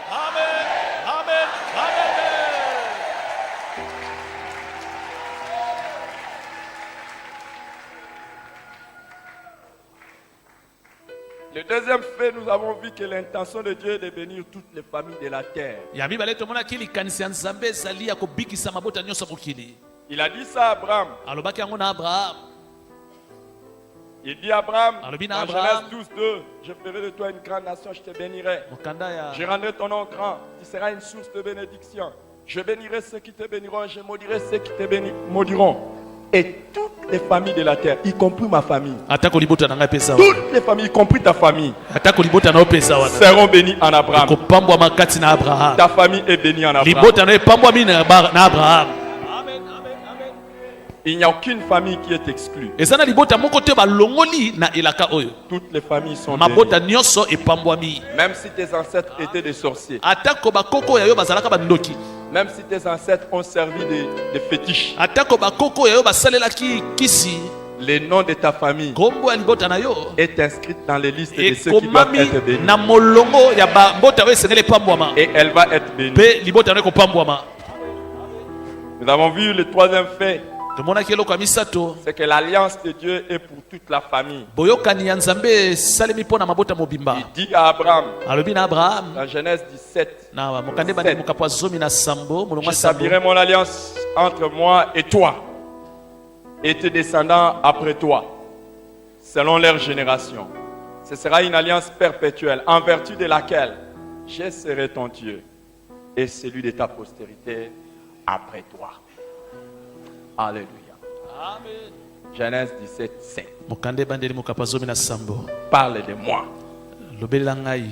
C: Amen. Amen. Amen.
A: Le deuxième fait, nous avons vu que l'intention de Dieu est de bénir toutes les familles de la terre.
B: ya mibale tomonaki likanisi ya nzambe ezali ya kobikisa mabota nyonso ya mokili
A: Il a dit ça à Abraham.
B: alobaki yango na abraham
A: Il dit à Abraham,
B: Alobi na
A: dans
B: Abraham.
A: Genèse 12, 2, je ferai de toi une grande nation, je te bénirai.
B: mokanda
A: Je
B: ya
A: rendrai ton nom grand, tu seras une source de bénédiction. Je bénirai ceux qui te béniront, je maudirai ceux qui te maudiront. Et toutes les familles de la terre, y compris ma famille,
B: atako libota na ngai mpenza wana
A: toutes les familles, y compris ta famille,
B: atako libota na yo mpenza wana
A: seront bénies en Abraham.
B: ekopambwama kati na abraham
A: Ta famille est bénie en Abraham.
B: libota na yo epambwami na abraham
C: Amen. Amen. Amen.
A: Il n'y a aucune famille qui est exclue.
B: eza na libota moko te balongoli na elaka oyo
A: Toutes les familles sont
B: mabota
A: bénies.
B: nyonso epambwami
A: Même si tes ancêtres étaient des sorciers,
B: atako bakoko ya yo bazalaka bandoki
A: même si tes ancêtres ont servi de fétiches,
B: atako bakoko ya yo basalelaki kisi
A: le nom de ta famille
B: kombo ya libota na yo
A: est inscrit dans les listes de ceux qui doivent
B: ekomami
A: être bénis.
B: na molongo ya bambota oyo esengeli epambwama
A: Et elle va être bénie.
B: mpe libota na yo ekopambwama
A: Nous avons vu le troisième fait,
B: tomonaki eloko ya misato
A: c'est que l'alliance de Dieu est pour toute la famille.
B: boyokani ya nzambe esalemi mpo na mabota mobimba
A: Il dit à Abraham,
B: alobi na abraham
A: dans Genèse 17,
B: na mokande bani mokapo ya zomi na sambo molongo ya sambo
A: j'établirai mon alliance entre moi et toi, et tes descendants après toi, selon leur génération. Ce sera une alliance perpétuelle, en vertu de laquelle je serai ton Dieu, et celui de ta postérité après toi. Alléluia.
C: Amen.
A: Genèse 17, 5.
B: mokande bandeli mokapo ya zomi na sambo
A: Parle de moi.
B: lobelela ngai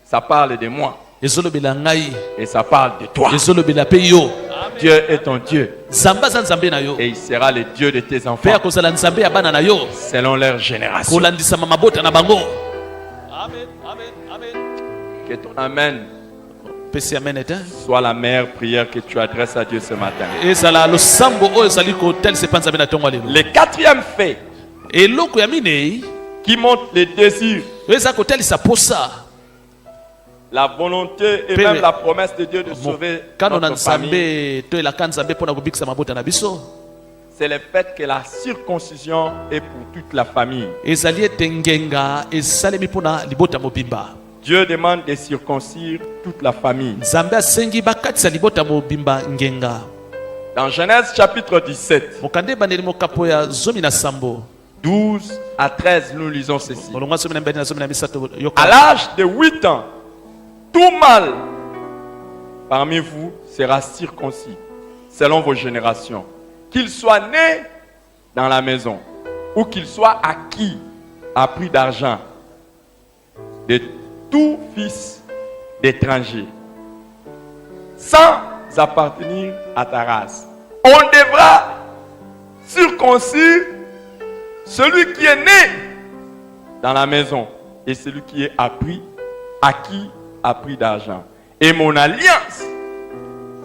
A: Ça parle de moi.
B: ezolobela ngai
A: Et ça parle de toi.
B: ezolobela mpe yo
A: Dieu est ton Dieu.
B: nzambe aza nzambe na yo
A: Et il sera le Dieu de tes
B: mpe
A: enfants,
B: akozala nzambe ya bana na yo
A: selon leur génération.
B: kolandisama mabota na bango
C: Amen. Amen. Amen.
A: Que ton Amen
B: pesi amen te
A: soit la meilleure prière que tu adresses à Dieu ce matin.
B: ezala losambo oyo ezali kotalisa epa nzambe na ntongo ya lelo
A: Le quatrième fait
B: eloko ya minei
A: qui montre le désir,
B: oyo eza kotalisa posa
A: la volonté et
B: Père,
A: même la promesse de Dieu de sauver
B: kano na
A: notre famille,
B: nzambe to elaka nzambe mpo na kobikisa mabota na biso
A: c'est le fait que la circoncision est pour toute la famille.
B: ezali ete ngenga esalemi mpo na libota mobimba
A: Dieu demande de circoncire toute la famille.
B: nzambe asengi bakatisa libota mobimba ngenga
A: Dans Genèse chapitre 17,
B: mokande ebandeli mokapo ya zomi na sambo
A: 12 à 13, nous lisons ceci.
B: molongo ya zomi na mbedi na zomi na misato
A: À
B: yoka
A: l'âge de 8 ans, tout mâle parmi vous sera circoncis, selon vos générations. Qu'il soit né dans la maison, ou qu'il soit acquis à prix d'argent, de tout fils d'étranger, sans appartenir à ta race. On devra circoncire celui qui est né dans la maison et celui qui est acquis à prix d'argent. Et mon alliance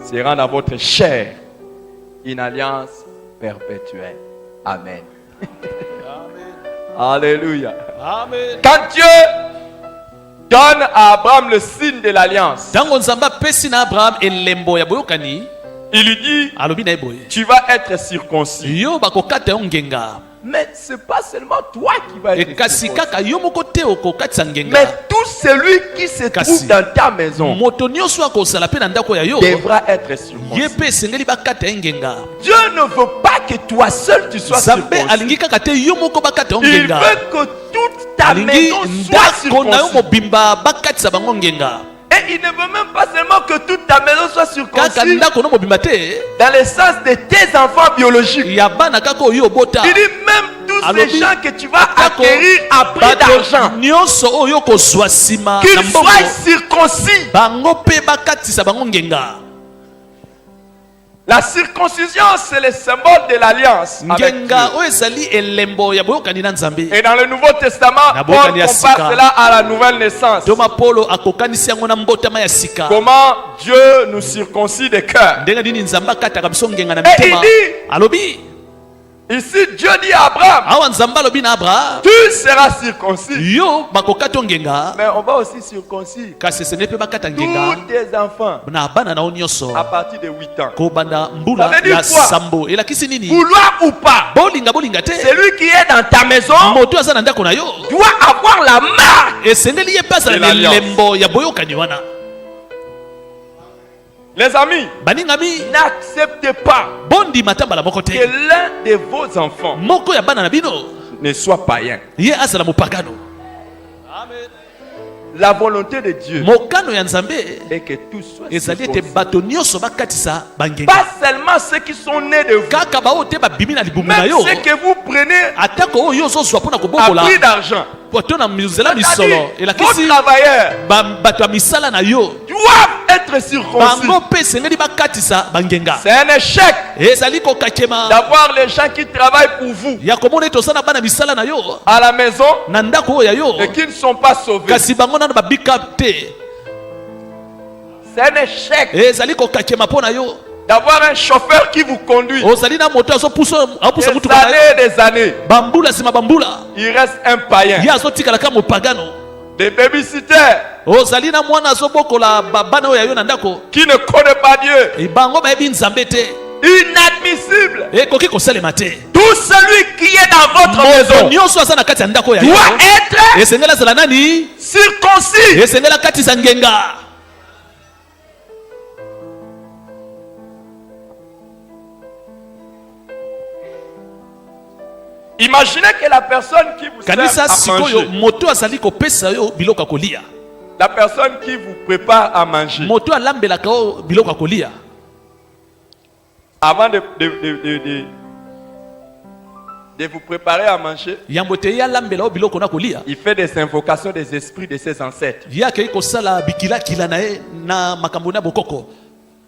A: sera dans votre chair, une alliance perpétuelle. Amen. Alléluia.
C: Amen.
A: Quand Dieu donne à Abraham le signe de l'alliance,
B: ntango nzambe apesi na abraham elembo ya boyokani
A: il lui dit,
B: alobi na ye boye
A: tu vas être circoncis.
B: yo bakokata yo ngenga
A: Mais ce n'est pas seulement toi qui vas être
B: ekasi
A: circoncis.
B: kaka yo moko te okokatisa ngenga
A: Mais tout celui qui se
B: Kasi.
A: trouve dans ta maison
B: moto nyonso akozala mpe na ndako ya yo
A: devra être
B: ye
A: circoncis.
B: mpe esengeli bakata ye ngenga
A: Dieu ne veut pas que toi seul tu sois
B: nzambe
A: circoncis.
B: alingi kaka te yo moko bakata yo
A: Il
B: ngenga
A: veut que toute ta
B: alingi
A: maison soit
B: ndako na yo
A: circoncis.
B: mobimba bakatisa bango ngenga
A: Et il ne veut même pas seulement que toute ta maison soit
B: kaka
A: circoncis
B: ndako no mobimba te
A: dans le sens de tes enfants biologiques.
B: ya bana kaka oyo obota
A: Il dit même tous tous
B: Alobi,
A: ces gens que tu vas
B: atako,
A: acquérir à prix
B: bato
A: d'argent,
B: nyonso oyo kozwa nsima
A: qu'ils
B: na mbongo,
A: soient circoncis.
B: bango mpe bakatisa bango ngenga.
A: La circoncision, c'est le symbole de l'alliance avec Dieu.
B: Ngenga oyo ezali elembo ya boyokani na Nzambe.
A: Et dans le Nouveau Testament,
B: Na
A: Paul
B: boyokani ya
A: compare
B: sika.
A: cela à la nouvelle naissance.
B: Toma Polo akokanisi yango na mbotama ya sika.
A: Comment Dieu nous circoncit des cœurs.
B: Ndenge nini Nzambe akataka biso ngenga na
A: Et il
B: mitema.
A: dit,
B: Alobi,
A: ici Dieu dit à Abraham,
B: awa Nzambe alobi na Abraham,
A: tu seras circoncis.
B: yo bakokata ngenga,
A: Mais on va aussi circoncis
B: kasi ce n'est pas bakata
A: tous
B: ngenga
A: tes enfants
B: na bana na nyonso.
A: à partir de 8 ans.
B: Kobanda mbula
A: Ça veut dire
B: ya
A: quoi?
B: sambo. Elakisi nini?
A: Vouloir ou pas,
B: Bolinga te.
A: celui qui est dans ta maison
B: Moto aza na ndako na yo.
A: doit avoir la marque.
B: Esengeli ye pasa
A: De
B: na
A: l'alliance.
B: lembo ya boyokani wana.
A: Les amis,
B: Baningami,
A: n'acceptez pas
B: bondi matambala moko
A: que
B: te.
A: l'un de vos enfants
B: Moko ya bana na bino,
A: ne soit païen.
B: ye azala mopagano.
C: Amen.
A: La volonté de Dieu
B: Mokano ya Nzambe
A: est que tous soient
B: ezali ete
A: circoncis.
B: bato nyonso bakatisa bangenga.
A: Pas seulement ceux qui sont nés de vous,
B: Kaka bao te babimi na libumu na
A: même
B: yo.
A: ceux que vous prenez
B: Atako oyo ozozwa mpona
A: à
B: kobokola.
A: prix d'argent.
B: Poto na mizela
A: C'est-à-dire,
B: misolo.
A: vos
B: Elakisi
A: travailleurs
B: bato ya misala na yo.
A: doivent être circoncis.
B: Bango pe esengeli bakatisa bangenga.
A: C'est un échec
B: Ezali kokakema.
A: d'avoir les gens qui travaillent pour vous
B: Ya komona ete osala bana misala na yo.
A: à la maison
B: Na ndako oyo ya yo.
A: et qui ne sont pas sauvés.
B: Kasi bango nano babika te.
A: C'est un échec
B: Ezali kokakema mpona yo.
A: d'avoir un chauffeur qui vous conduit
B: Ozali na moto azopusa
A: des
B: mutuka na yo.
A: années et des années.
B: Bambula sima bambula.
A: Il reste un païen.
B: Ye azotikala ka mopagano.
A: Des babysitters
B: Ozali na mwana azobokola babana oyo ya yo na ndako.
A: qui ne connaissent pas Dieu.
B: Bango bayebi Nzambe te.
A: Inadmissible.
B: Ekoki kosalema te.
A: Tout celui qui est dans votre
B: Moto
A: maison
B: nyonso aza na kati ya ndako ya yo.
A: doit être
B: Esengela azala nani?
A: circoncis.
B: Esengela katisa ngenga.
A: Imaginez que la personne qui vous sert
B: Kanisa
A: à
B: sikoyo
A: manger,
B: moto azali kopesa yo biloko ya kolia.
A: la personne qui vous prépare à manger,
B: Moto alambelaka yo biloko ya kolia.
A: avant de vous préparer à manger,
B: Yambo te ye alambela yo biloko na kolia.
A: il fait des invocations des esprits de ses ancêtres.
B: Ye akei kosala bikilakila na ye na makambo na bokoko.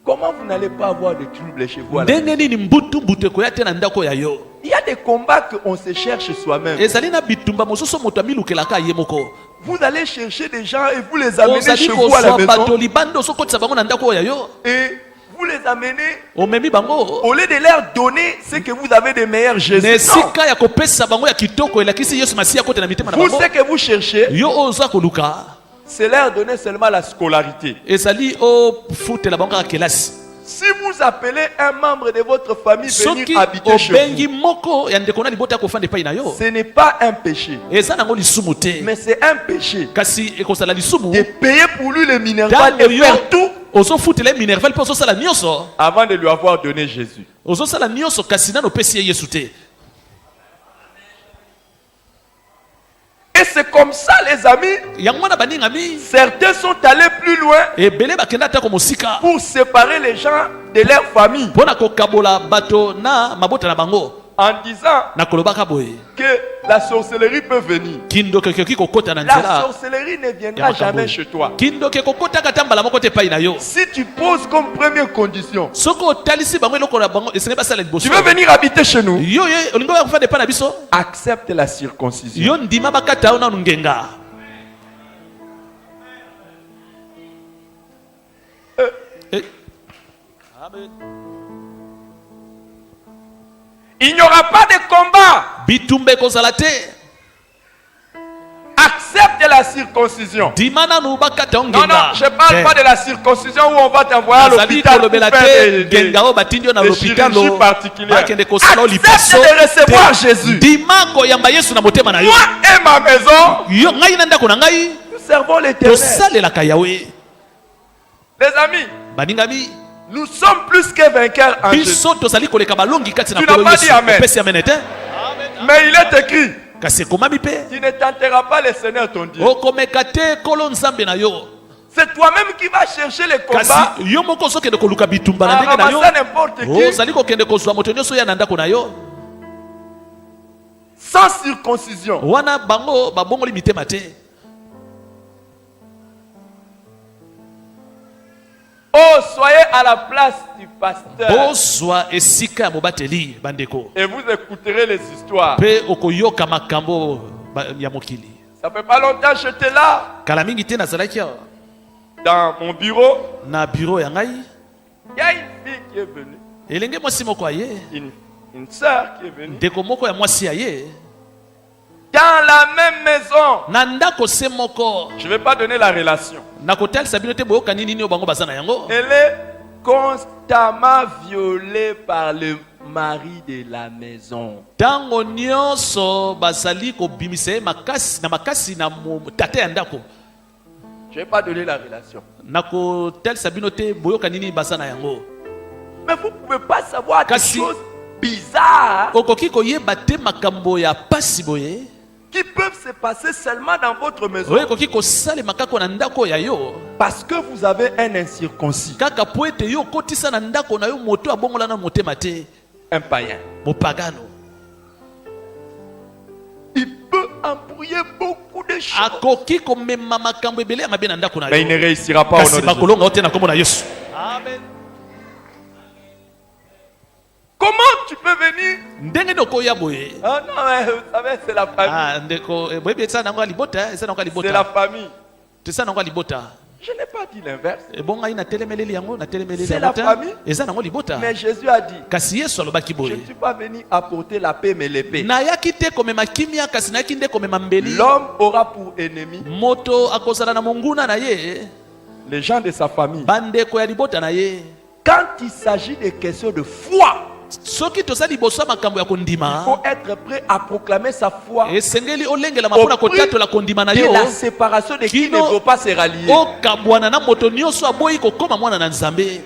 A: Comment vous n'allez pas avoir de troubles chez vous à la maison?
B: Ndenge nini mbutu ekoya te na ndako ya yo.
A: Il y a des combats qu'on se cherche soi-même.
B: Ezali na bitumba mosusu moto amilukelaka ye moko.
A: Vous allez chercher des gens et vous les amenez
B: Ozali
A: chez vous à la
B: kozwa bato
A: maison.
B: libanda osokotisa bango na ndako ya yo.
A: Et vous les amenez,
B: Omemi bango.
A: au lieu de leur donner ce que vous avez de meilleur Jésus. Non.
B: Nesika ya kopesa bango ya kitoko elakisi Yesu Masiya kote na mitema na
A: Vous,
B: bango.
A: ce que vous cherchez,
B: Yo oza koluka.
A: c'est leur donner seulement la scolarité.
B: Ezali o futela bango ka kelasi.
A: Si vous appelez un membre de votre famille
B: Soki
A: venir habiter chez
B: obengi
A: vous,
B: moko ya ndeko na libota kofanda epai na yo.
A: ce n'est pas un péché,
B: Eza nango lisumu te.
A: mais c'est un péché
B: Kasi ekosala lisumu.
A: de payer pour lui le minerval
B: Tango
A: et
B: yo
A: faire tout
B: ozofutela minerval mpe ozosala nyonso.
A: avant de lui avoir donné Jésus.
B: Ozosala nyonso kasi nano opesi ye Yesu te.
A: Et c'est comme ça, les amis,
B: Yango wana baningami.
A: certains sont allés plus loin
B: Ebele bakenda ta ko mosika.
A: pour séparer les gens de leur famille
B: Pona kokabola bato na mabota na bango.
A: en disant
B: Na kolobaka boye.
A: que la sorcellerie peut venir.
B: Kindo kekoki kokota na
A: La
B: nzela.
A: sorcellerie ne viendra jamais chez toi.
B: Kindo ke kokota kata mbala moko te pai na yo.
A: Si tu poses comme première condition,
B: Soko talisi bango eloko na bango esenge basala liboso.
A: tu veux venir habiter chez nous,
B: Yo ye olingo ya kufanda epai na biso.
A: accepte la circoncision.
B: Yo ndima bakata ona ngenga. Eh,
C: Amen.
A: Il n'y aura pas de combat.
B: bitumbe kozala te.
A: Accepte la circoncision.
B: Dimana nu bakata
A: Non,
B: ngenga.
A: non, je ne parle pas de la circoncision où on va t'envoyer à
B: Azali
A: l'hôpital pour
B: kolobela
A: faire
B: te ngenga o batindio na
A: des
B: l'hôpital
A: chirurgies particulières.
B: bakende kosala
A: Accepte
B: lipaso.
A: de recevoir Jésus.
B: Ndima koyamba Yesu na motema na yo.
A: Moi et ma maison,
B: Yo ngai na ndako na ngai.
A: nous servons l'Éternel.
B: Tosalelaka Yawe.
A: Les amis,
B: Baningami.
A: nous sommes plus que vainqueurs en Jésus.
B: Biso tozali koleka balongi kati na
A: Tu n'as
B: kolo
A: pas
B: Yesu.
A: dit amen.
B: Opesi amen te.
A: Mais il est écrit,
B: Kasi komami pe.
A: tu ne tenteras pas le Seigneur ton Dieu.
B: Okomeka te kolo nzambe na yo.
A: C'est toi-même qui vas chercher les
B: Kasi
A: combats
B: yo moko sokende koluka bitumba na
A: en
B: ndenge na yo.
A: ramassant n'importe qui.
B: Ozali kokende kozwa moto nyonso ya na ndako na yo.
A: sans circoncision.
B: wana bango babongoli mitema te.
A: Oh, soyez à la place du pasteur
B: bozwa esika ya mobateli bandeko
A: et vous écouterez les histoires.
B: mpe okoyoka makambo ya mokili.
A: Ça fait pas longtemps que j'étais là,
B: kala mingi te nazalaki awa
A: dans mon bureau.
B: na bureau ya ngai,
A: Il y a une fille qui est venue,
B: elenge mwasi moko aye,
A: une sœur qui est venue.
B: ndeko moko ya mwasi aye
A: Dans la même maison.
B: na ndako se moko.
A: Je ne vais pas donner la relation.
B: nakotalisa bino te boyokani nini oyo bango baza na yango.
A: Elle est constamment violée par le mari de la maison.
B: ntango nyonso bazali kobimisa ye makasi na tate ya ndako.
A: Je ne vais pas donner la relation.
B: nakotalisa bino te boyoka nini baza na yango.
A: Mais vous ne pouvez pas savoir des
B: Kasi-
A: choses bizarres
B: okoki koyeba te makambo ya pasi boye
A: qui peuvent se passer seulement dans votre maison.
B: oyo ekoki kosalema kaka na ndako ya yo
A: Parce que vous avez un incirconcis,
B: kaka po ete yo okotisa na ndako na yo moto abongola na motema te,
A: un païen.
B: mopagano
A: Il peut embrouiller beaucoup de choses.
B: akoki komema makambo ebele ya mabe na ndako na
A: Mais il ne
B: yo
A: réussira pas au nom
B: kasi
A: de Jésus.
B: bakolonga o te na kombo na yesu.
C: Amen.
A: Comment tu peux venir?
B: ndenge nini okoya boye.
A: Ah non, mais vous savez, c'est la famille.
B: ndeko boyebi eza nango ya libota, eza nango ya
A: C'est la
B: libota,
A: famille.
B: eza nango ya libota.
A: Je n'ai pas dit l'inverse.
B: ebongai natelemeleli yango natelemeleli
A: C'est
B: yango
A: la
B: te
A: famille.
B: eza nango libota.
A: Mais Jésus a dit,
B: kasi yesu alobaki
A: je ne
B: boye
A: suis pas venu apporter la paix mais l'épée.
B: nayaki te komema kimia kasi nayaki nde komema mbeli.
A: L'homme aura pour ennemi
B: moto akozala na monguna na ye
A: les gens de sa famille.
B: bandeko ya libota na ye.
A: Quand il s'agit de questions de foi,
B: soki toza liboso ya makambo ya
A: il faut
B: kondima
A: être prêt à proclamer sa foi
B: esengeli olengelama mpona kotatola kondima na
A: de
B: yo
A: la séparation de qui ne
B: Kino-
A: veut pas se rallier.
B: okabwana na moto nyonso aboyi kokoma mwana na nzambe.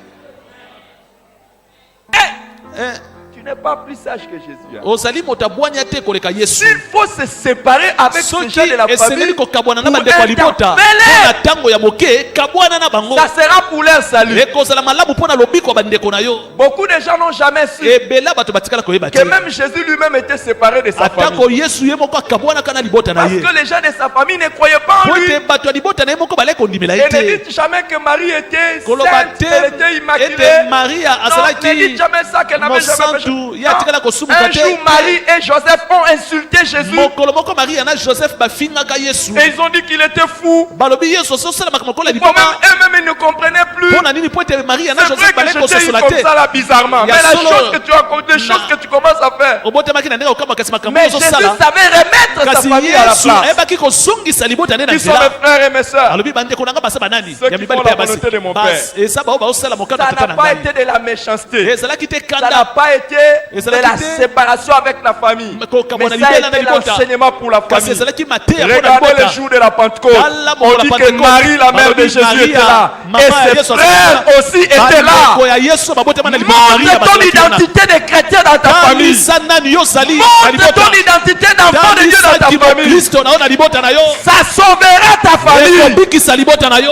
B: Eh,
A: Tu n'es pas plus sage que Jésus. Hein.
B: ozali moto abwanya te koleka yesu.
A: S'il faut se séparer avec ces
B: soki
A: gens de la famille
B: esengeli kokabwana na
A: pour
B: bandeko ya libota
A: interpeller,
B: mpona ntango ya moke kabwana na bango
A: ça sera pour leur salut.
B: ekozala malamu mpona lobiko ya bandeko na yo.
A: Beaucoup de gens n'ont jamais su
B: ebela bato batikala koyeba te
A: que même Jésus lui-même était séparé de sa
B: atako
A: famille.
B: yesu ye moko akabwanaka na libota na
A: Parce
B: ye
A: que les gens de sa famille ne croyaient pas en
B: po
A: lui.
B: ete bato ya libota na ye moko balai kondimela ye
A: Et ne
B: te
A: dites jamais que Marie était
B: koloba
A: sainte,
B: te
A: elle était immaculée.
B: ete maria
A: Non, ne
B: azalaki
A: dites jamais ça, qu'elle n'avait jamais péché.
B: mosantu ye atikala
A: Non.
B: kosumuka
A: Un jour,
B: te.
A: Marie et Joseph ont insulté Jésus.
B: mokolo moko maria na joseph bafingaka yesu
A: Et ils ont dit qu'il était fou.
B: balobi yesu ososala makambo kola
A: Pour même
B: liboma
A: eux-mêmes, ils ne comprenaient plus.
B: mpo na nini po ete maria na
A: C'est vrai
B: joseph
A: que
B: balai
A: je t'ai eu
B: kososola
A: comme
B: te
A: ça là bizarrement.
B: Il y
A: Mais
B: a
A: la
B: solo-
A: chose que tu as, les choses que tu commences à faire.
B: obotamaki na ndenge okama kasi makambo
A: Mais Jésus
B: ozosala
A: savait remettre sa
B: kasi
A: famille à la
B: yesu
A: place.
B: ayebaki kozongisa libota nde na
A: Qui sont mes
B: nzela.
A: frères et mes sœurs?
B: alobi bandeko nanga basa banani
A: Ceux
B: ya
A: qui
B: mibali
A: font
B: mpe
A: la
B: ya basi
A: volonté de mon
B: Basi, eza bao baosala mokano
A: Ça
B: ya tata
A: n'a
B: na
A: pas
B: ngai
A: été de la méchanceté.
B: ezalaki te
A: Ça n'a
B: kanda
A: pas été
B: Et ça
A: de
B: l'a
A: la
B: quitté.
A: séparation avec la famille.
B: Mais quand on
A: Mais
B: a
A: ça a
B: libéré la
A: été
B: libota.
A: l'enseignement pour la
B: kasi
A: famille.
B: ezalaki mateya mpona
A: Regardez le
B: libota.
A: jour de la Pentecôte.
B: Tala
A: On
B: mokolo
A: dit
B: ya
A: que
B: Pentecôte.
A: Marie, la mère de
B: Balobi
A: Jésus,
B: Maria,
A: était là.
B: maman
A: Et
B: ya
A: ses
B: Yesu
A: frères
B: azalaki
A: aussi étaient là.
B: bandeko ya yesu babotama na libota maria
A: Montre ton
B: bazalaki wana.
A: identité de chrétien dans ta famille.
B: Talisa nani yo ozali na
A: Montre
B: libota.
A: ton identité d'enfant de Dieu dans
B: Talisaki
A: ta famille.
B: mokristo na yo na libota na yo
A: Ça sauvera ta famille.
B: ekobikisa libota na yo.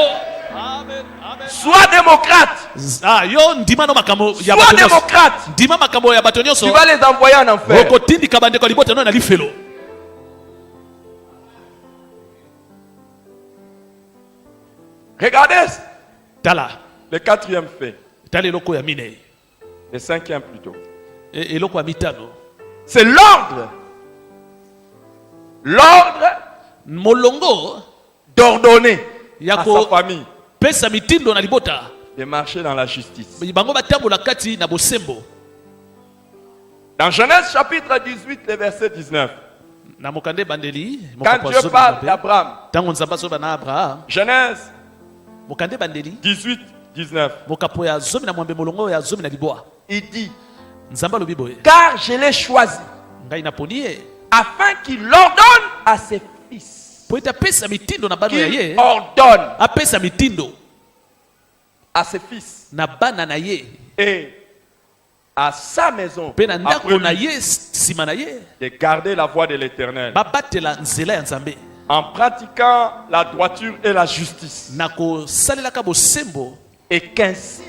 C: Amen. Amen.
A: Sois démocrate.
B: Yo ndima no makambo ya
A: Sois
B: bato nyonso.
A: démocrate.
B: ndima makambo ya bato
A: Tu
B: nyonso
A: vas les envoyer en enfer.
B: okotindika bandeko ya libota no na lifelo.
A: Regardez
B: Tala
A: le quatrième fait.
B: tala eloko ya minei
A: Le cinquième plutôt.
B: eloko ya mitano
A: C'est l'ordre. L'ordre
B: molongo
A: d'ordonner
B: ya
A: à sa famille
B: kopesa mitindo na libota
A: de marcher dans la justice.
B: bango batambola kati na bosembo.
A: Dans Genèse chapitre 18, le verset 19.
B: Na mokande bandeli
A: Quand Dieu parle d'Abraham,
B: tango nzambe azoba na abraham
A: Genèse
B: mokande bandeli
A: 18, 19,
B: mokapo ya zomi na mwambe molongo ya zomi na liboa
A: il dit,
B: nzambe alobi boye
A: car je l'ai choisi
B: ngai naponi ye
A: afin qu'il ordonne à ses fils.
B: po ete apesa mitindo na bana ya
A: Qu'il
B: ye
A: ordonne
B: apesa mitindo
A: à ses fils
B: na bana na ye
A: et à sa maison
B: mpe na
A: après
B: ndako na
A: lui,
B: ye nsima na ye
A: de garder la voie de l'Éternel
B: babatela nzela ya nzambe
A: en pratiquant la droiture et la justice.
B: na kosalelaka bosembo
A: Et qu'ainsi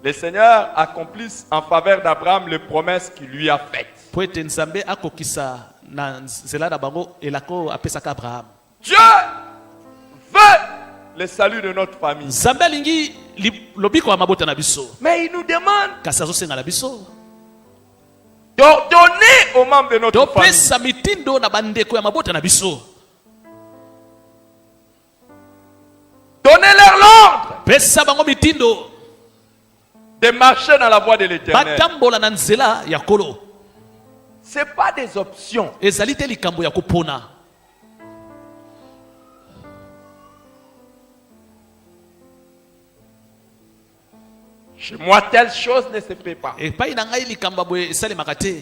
A: le Seigneur accomplisse en faveur d'Abraham les promesses qu'il lui a faites.
B: po ete nzambe akokisa na nzela na bango elako apesaka Abraham.
A: Dieu veut le salut de notre famille.
B: Nzambe alingi lobiko ya mabota na biso.
A: Mais il nous demande
B: Kasi azosenga na biso
A: d'ordonner aux membres de notre famille.
B: topesa mitindo na bandeko ya mabota na biso.
A: Donnez-leur l'ordre
B: Pesa bango mitindo
A: de marcher dans la voie de l'Éternel.
B: batambola na nzela ya kolo.
A: Ce n'est pas des options.
B: Ezali te likambo ya kopona.
A: Chez moi, telle chose ne se fait pas.
B: Epai na ngai likambo boye esalemaka te.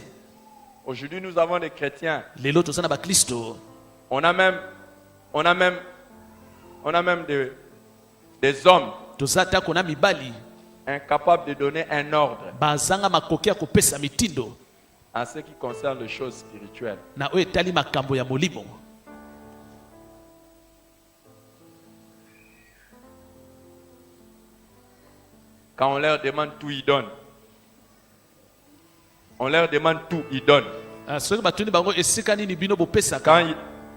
A: Aujourd'hui, nous avons des chrétiens.
B: Lelo toza na bakristo.
A: On a même des hommes
B: Toza ta kona mibali
A: incapables de donner un ordre
B: bazanga makoki ya kopesa mitindo
A: en ce qui concerne les choses spirituelles.
B: na oyo etali makambo ya molimo.
A: Quand on leur demande tout, ils donnent. On leur demande tout, ils donnent.
B: Soki batuni bango esika nini bino bopesaka.
A: Quand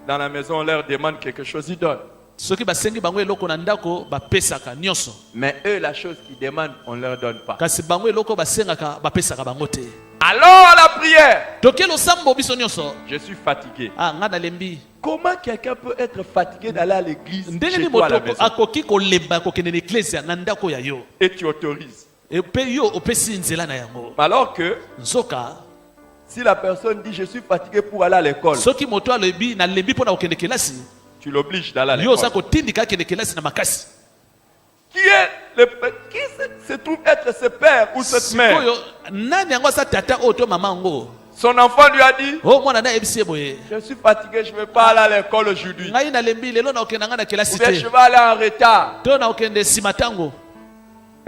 A: dans la maison, on leur demande quelque chose, ils donnent.
B: Soki basengi bango eloko na ndako bapesaka nyonso.
A: Mais eux, la chose qu'ils demandent, on ne leur donne pas.
B: Kasi bango eloko basengaka bapesaka bango te.
A: Alors à la prière,
B: Toke losambo biso nyonso.
A: je suis fatigué.
B: Nga na lembi.
A: Comment quelqu'un peut être fatigué d'aller à l'église
B: Ndenge
A: chez
B: ni
A: toi à la
B: moto
A: maison
B: akoki kolemba kokende na eklezia na ndako ya yo.
A: et tu autorises?
B: Epe yo opesi nzela na yango.
A: Alors que
B: Nzoka
A: si la personne dit je suis fatigué pour aller à l'école,
B: soki moto alobi na lembi pona kokende kelasi.
A: tu l'obliges d'aller à
B: Yo
A: l'école.
B: sa kotindika akende kelasi na makasi.
A: Qui se trouve être ce père ou cette mère?
B: Sikoyo nani yango sa tata oyo to mama ngo.
A: Son enfant lui a dit
B: Oh mwana na ebisi boye.
A: je suis fatigué, je ne vais pas aller à l'école aujourd'hui.
B: Ngai na lembi lelo na okenda nga na
A: Ou
B: kelasi
A: bien
B: te.
A: je vais aller en retard.
B: To na okende simatango.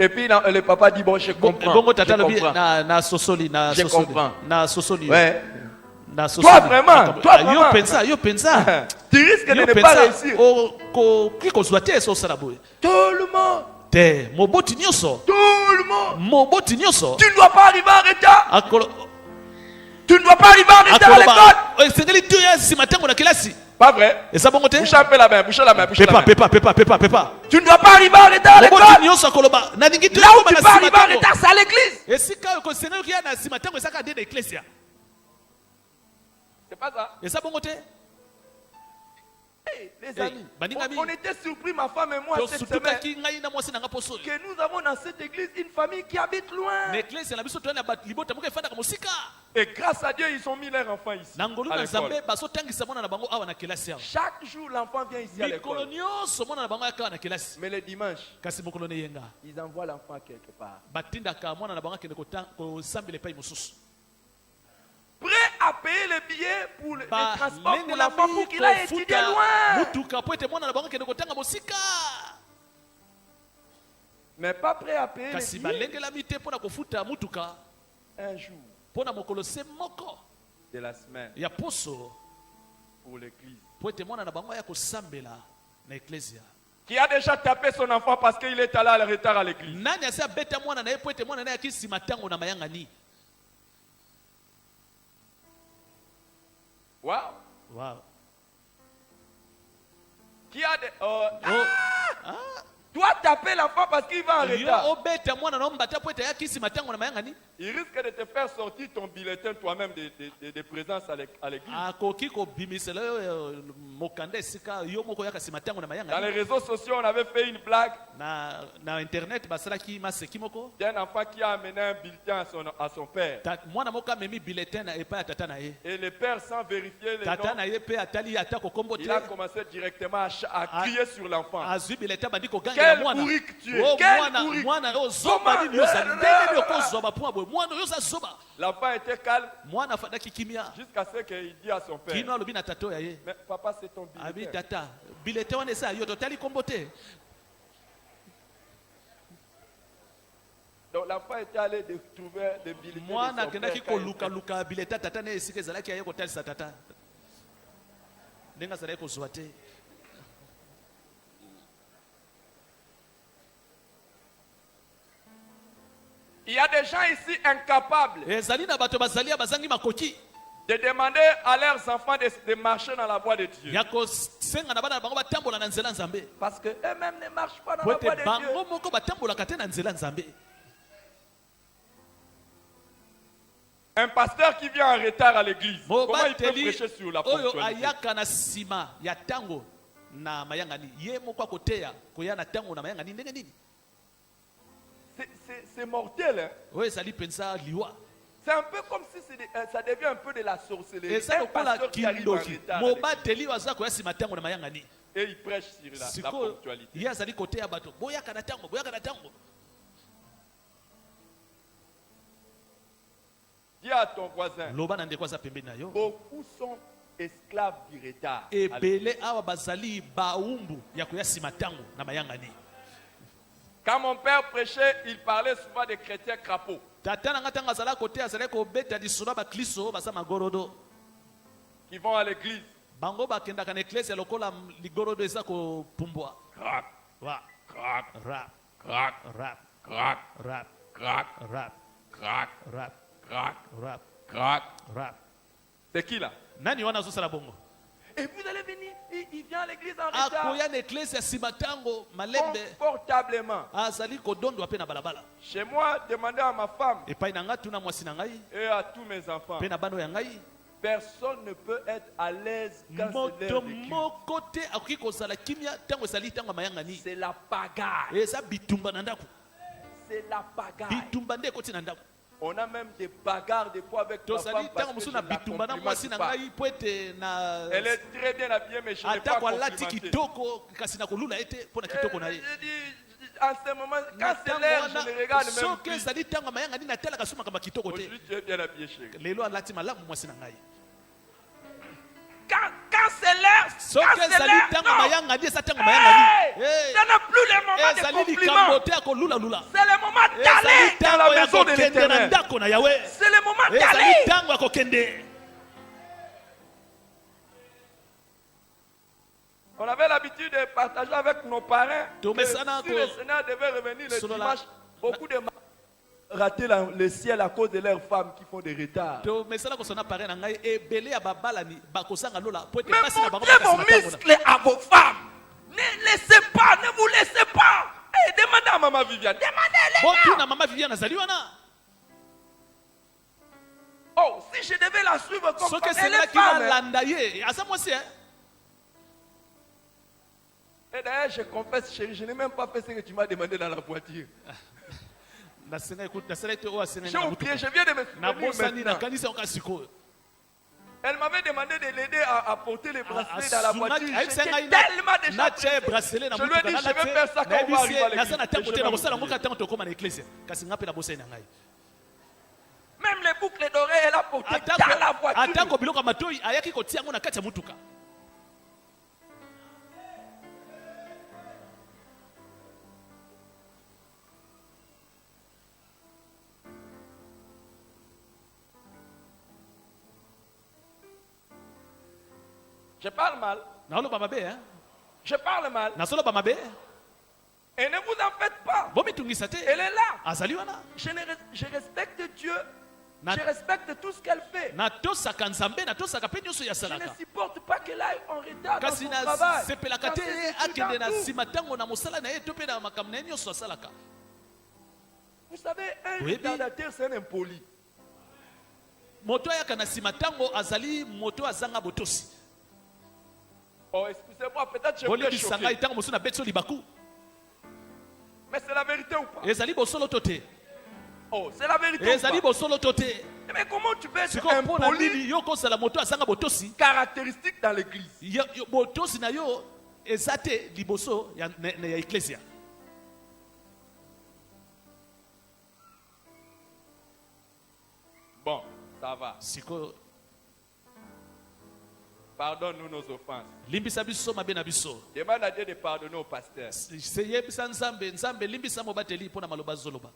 A: Et puis le papa dit bon, je comprends.
B: Bongo
A: Je
B: tata lobi
A: comprends.
B: na sosoli na
A: Je
B: sosoli.
A: comprends.
B: Na sosoli.
A: Ouais.
B: Na sosoli.
A: Toi vraiment, toi
B: Yo
A: vraiment.
B: pensa, yo pensa.
A: Tu risques de
B: Yo
A: ne pas
B: pensa
A: réussir.
B: o ko kiko zwate so sala boye.
A: Tout le monde.
B: Te moboti nyonso.
A: Tout le monde.
B: Moboti nyonso.
A: Tu ne dois pas arriver en retard.
B: Akolo
A: Tu ne dois pas arriver en retard à l'école.
B: akoloba. Esengeli tu ya simatango na kelasi.
A: Pas vrai?
B: Esa bongo te?
A: Bouche un peu la main, bouche la main, bouche la main.
B: Pepa.
A: Tu ne dois pas arriver en retard à
B: Moboti
A: l'école.
B: nyonso akoloba. Na ningi tu
A: Là où tu peux arriver en retard, c'est à l'église.
B: Esika ko senga ki ya na simatango esaka de na eklesia.
A: C'est pas ça.
B: Esa bongo te?
A: Hey, les amis,
B: Baningami.
A: on était surpris, ma femme et moi,
B: To
A: cette
B: sutuka
A: semaine,
B: ki ngai na mwasi na nga posoli.
A: que nous avons dans cette église une famille qui habite loin.
B: Na eklesia na biso to na libota muke fanda ka musika.
A: Et grâce à Dieu, ils ont mis leur enfant ici.
B: Na ngolu
A: à
B: na
A: l'école.
B: Nzambe baso tangisa mwana na bango awa na kelasi awa.
A: Chaque jour, l'enfant vient ici à
B: Mikolo
A: l'école.
B: nyonso mwana na bango yaka na kelasi.
A: Mais le dimanche,
B: Kasi mokolo ne yenga.
A: ils envoient l'enfant quelque part.
B: Batindaka mwana na bango akende kosambela epai mosusu.
A: Prêt à payer le billet pour le transport pour
B: Balengela
A: l'enfant pour qu'il aille étudier loin.
B: mutuka po ete mwana na bango akende kotanga mosika.
A: Mais pas prêt à payer
B: Kasi
A: le billet.
B: balengelami te mpona kofuta mutuka
A: Un jour
B: mpona mokolo se moko
A: de la semaine
B: ya poso
A: pour l'église.
B: po ete mwana na bango aya kosambela na eklesia.
A: Qui a déjà tapé son enfant parce qu'il est allé à retard à l'église.
B: Nani asi abeta mwana na ye po ete mwana na ye akisima ntango na mayangani.
A: Wow.
B: Wow.
A: Qui a des...
B: Oh.
A: Toi, taper l'enfant parce qu'il va en
B: Yo
A: retard.
B: obeta mwana na mbata po ete ya kisima ntango na mayangani.
A: Il risque de te faire sortir ton bulletin toi-même de présence à l'église.
B: Akoki kobimisela yo mokanda esika yo moko yaka sima ntango na
A: Dans les
B: mayangani.
A: réseaux sociaux, on avait fait une blague
B: Na internet basalaki maseki moko.
A: d'un enfant qui a amené un bulletin à son père.
B: Mwana moko amemi bulletin na epai ya tata na ye.
A: Et le père, sans vérifier les
B: Tata
A: noms,
B: na ye pe atali ata kokombo te.
A: il a commencé directement à crier sur l'enfant.
B: Azwi bulletin bandi kogangela
A: Quel
B: mwana.
A: bourrique tu es!
B: Oh
A: Quel
B: mwana
A: bourrique!
B: mwana yo zoba
A: Comment?
B: nini yozali ndenge nini okozwa point boye mwana yo za zoba.
A: L'enfant était calme
B: Mwana afadaki kimia.
A: jusqu'à ce qu'il dit à son père,
B: Kino alobi na tato ya ye.
A: mais papa, c'est ton
B: Abi
A: bulletin.
B: tata bulletin wana esa yo totali kombo te.
A: Donc l'enfant était allé de trouver des bulletins de
B: Mwana
A: son
B: akendaki
A: père.
B: koluka bulletin tata na esika ezalaki aye kotalisa tata. Ndenge azalaki kozwa te.
A: Il y a des gens ici incapables
B: Ezali na bato bazali bazangi makoki.
A: de demander à leurs enfants de marcher dans la voie de Dieu.
B: ya kosenga na bana na bango batambola na nzela nzambe
A: Parce qu'eux-mêmes ne marchent pas dans
B: po
A: la
B: ete
A: voie de
B: bango
A: Dieu.
B: moko batambolaka te na nzela nzambe.
A: Un pasteur qui vient en retard à l'église, comment il peut
B: mobateli
A: prêcher sur la
B: oyo
A: ponctualité?
B: ayaka na nsima ya ntango na mayangani ye moko akoteya koya na ntango na mayangani ndenge nini
A: C'est mortel. Hein?
B: oyo ezali mpenza liwa.
A: C'est un peu comme si ça devient un peu de la sorcellerie.
B: eza
A: Un
B: lokola
A: pasteur qui arrive en
B: kindoki
A: retard à l'église,
B: mobateli oyo aza koya nsima ntango na mayangani
A: et il prêche sur la
B: sikoyo
A: ponctualité.
B: ye azali koteya bato boyaka na ntango boyaka na ntango.
A: Dis à ton voisin,
B: loba na ndeko aza pembeni na yo
A: beaucoup sont esclaves du retard.
B: ebele awa bazali baumbu ya koya nsima ntango na mayangani.
A: Quand mon père prêchait, il parlait souvent des chrétiens crapauds.
B: tata na nga ntango azala koteya azali kobeta lisolo ya baklisto baza magorodo
A: Qui vont à l'église.
B: bango bakendaka na eklese lokola ligorodo eza kopumbwa
A: Crac,
B: wa
A: crac,
B: rap
A: crac,
B: rap
A: crac,
B: rap
A: crac,
B: rap
A: crac,
B: rap
A: crac,
B: rap
A: crac.
B: rap.
A: C'est qui là?
B: nani wana azosala bongo
A: Et vous allez venir, il vient à l'église en retard.
B: akoya na eklese ya nsima ntango malembe
A: Confortablement.
B: azali kodondwa mpe na balabala.
A: Chez moi, demandez à ma femme
B: epai na ngai tuna mwasi na ngai
A: et à tous mes enfants.
B: mpe na bana oyo ya ngai
A: Personne ne peut être à l'aise quand c'est
B: moto
A: l'heure de culte.
B: moko te akoki kozala kimia ntango ezali ntango ya mayangani.
A: C'est la pagaille.
B: eza bitumba na ndako
A: C'est la pagaille.
B: bitumba nde ekoti na ndako.
A: On a même des bagarres des fois avec ma
B: tozali
A: femme
B: ntango
A: parce que
B: mosusu
A: je
B: na
A: la
B: bitumba na mwasi na
A: complimente
B: ngai po ete na
A: pas. Elle est très bien habillée, mais je ne l'ai pas
B: atako alati
A: complimentée.
B: kitoko kasi na kolula ete mpo na kitoko na ye.
A: Je dis, en ce moment, quand
B: Na
A: c'est
B: ntango
A: l'heure,
B: wana,
A: je ne regarde même
B: soki
A: plus.
B: ezali ntango ya mayangani natalaka so makambo ya kitoko te.
A: Aujourd'hui, tu es bien habillé, chérie.
B: lelo alati malamu mwasi na ngai.
A: Quand c'est l'heure,
B: soki
A: quand c'est
B: ezali
A: l'heure,
B: ntango ya
A: non.
B: mayangani eza ntango ya mayangani.
A: Hey, ce n'est plus le moment
B: ezali
A: de
B: likambo
A: compliments.
B: te ya kolulalula.
A: C'est le moment
B: ezali
A: d'aller dans
B: ntango
A: la
B: ya
A: maison de
B: kokende na
A: l'Éternel.
B: ndako na yawe.
A: C'est le moment
B: ezali
A: d'aller.
B: ntango ya kokende.
A: On avait l'habitude de partager avec nos parents que
B: Mais
A: si
B: ça n'a
A: le
B: que-
A: Seigneur devait revenir le
B: Solo la-
A: dimanche, beaucoup de mari raté le ciel à cause de leurs femmes qui font des retards.
B: tomesala kosona pare na ngai ebele ya babalani bakosanga lola po ete
A: Mais
B: basi na bango
A: montrez
B: bakasi
A: vos
B: matango na-
A: muscles à vos femmes. Ne laissez pas, ne vous laissez pas. Hey, demandez à Maman Viviane, demandez-les.
B: botuna mama viviane azali wana.
A: Oh, si je devais la suivre comme
B: soki
A: femme, elle est
B: esengelaki
A: femme. hein.
B: nalanda ye aza mwasi e.
A: Et d'ailleurs, je confesse, chérie, je n'ai même pas fait ce que tu m'as demandé dans la voiture.
B: nasenga ekuti nasala ete oyo asengai
A: J'ai
B: na
A: oublié,
B: motuka
A: je viens de me
B: nabosani
A: souvenir maintenant.
B: nakanisi yango kasi sikoyo.
A: Elle m'avait demandé de l'aider à porter les bracelets dans la voiture.
B: ayebisa
A: J'étais
B: ngai
A: tellement déjà
B: natia
A: pressé.
B: bracelet na
A: Je lui ai dit,
B: motuka
A: je vais faire ça quand on va arriver à
B: naza na ntango te
A: l'église.
B: nakosala yango kaka ntango tokóma na eklesia kasi nga mpe nabosani na ngai.
A: Même les boucles d'oreilles, elle a porté dans la voiture.
B: atako biloko ya matoi ayaki kotia yango na kati ya motuka.
A: Je parle mal.
B: naoloba mabe hein?
A: Je parle mal.
B: nazoloba mabe
A: Et ne vous en faites pas.
B: bomitungisa te
A: Elle est là.
B: azali wana.
A: Je respecte Dieu.
B: Na-
A: Je respecte tout ce qu'elle fait.
B: natosaka nzambe natosaka mpe nyonso ya
A: Je ne
B: salaka
A: supporte pas qu'elle aille en retard dans
B: kasi
A: son travail.
B: nasepelaka
A: Dans
B: te
A: ses
B: ye
A: études,
B: akende
A: dans
B: na
A: tout.
B: nsima ntango na mosala na ye to mpe na makambo na ye nyonso asalaka.
A: Vous savez, un
B: Oui,
A: retardateur, c'est un impoli.
B: moto ayaka na nsima ntango azali moto azanga botosi.
A: Oh, excusez-moi, peut-être je vous ai
B: bolebisa ngai
A: choqué.
B: ntango mosusu na beti so libaku
A: Mais c'est la vérité ou pas?
B: ezali bosolo to te
A: Oh, c'est la vérité ou
B: ezali
A: pas?
B: bosolo to te.
A: Mais comment tu peux être
B: sikoyo mpo na
A: impoli
B: nini yo kozala moto azanga botosi
A: caractéristique dans l'église?
B: botosi na yo eza te liboso ya eklesia.
A: Bon, ça va.
B: sikoyo
A: Pardonne-nous nos offenses.
B: limbisa biso mabe na biso.
A: Demande à Dieu de pardonner au pasteur.
B: yebisa nzambe limbisa mobateli mpo na maloba azoloba.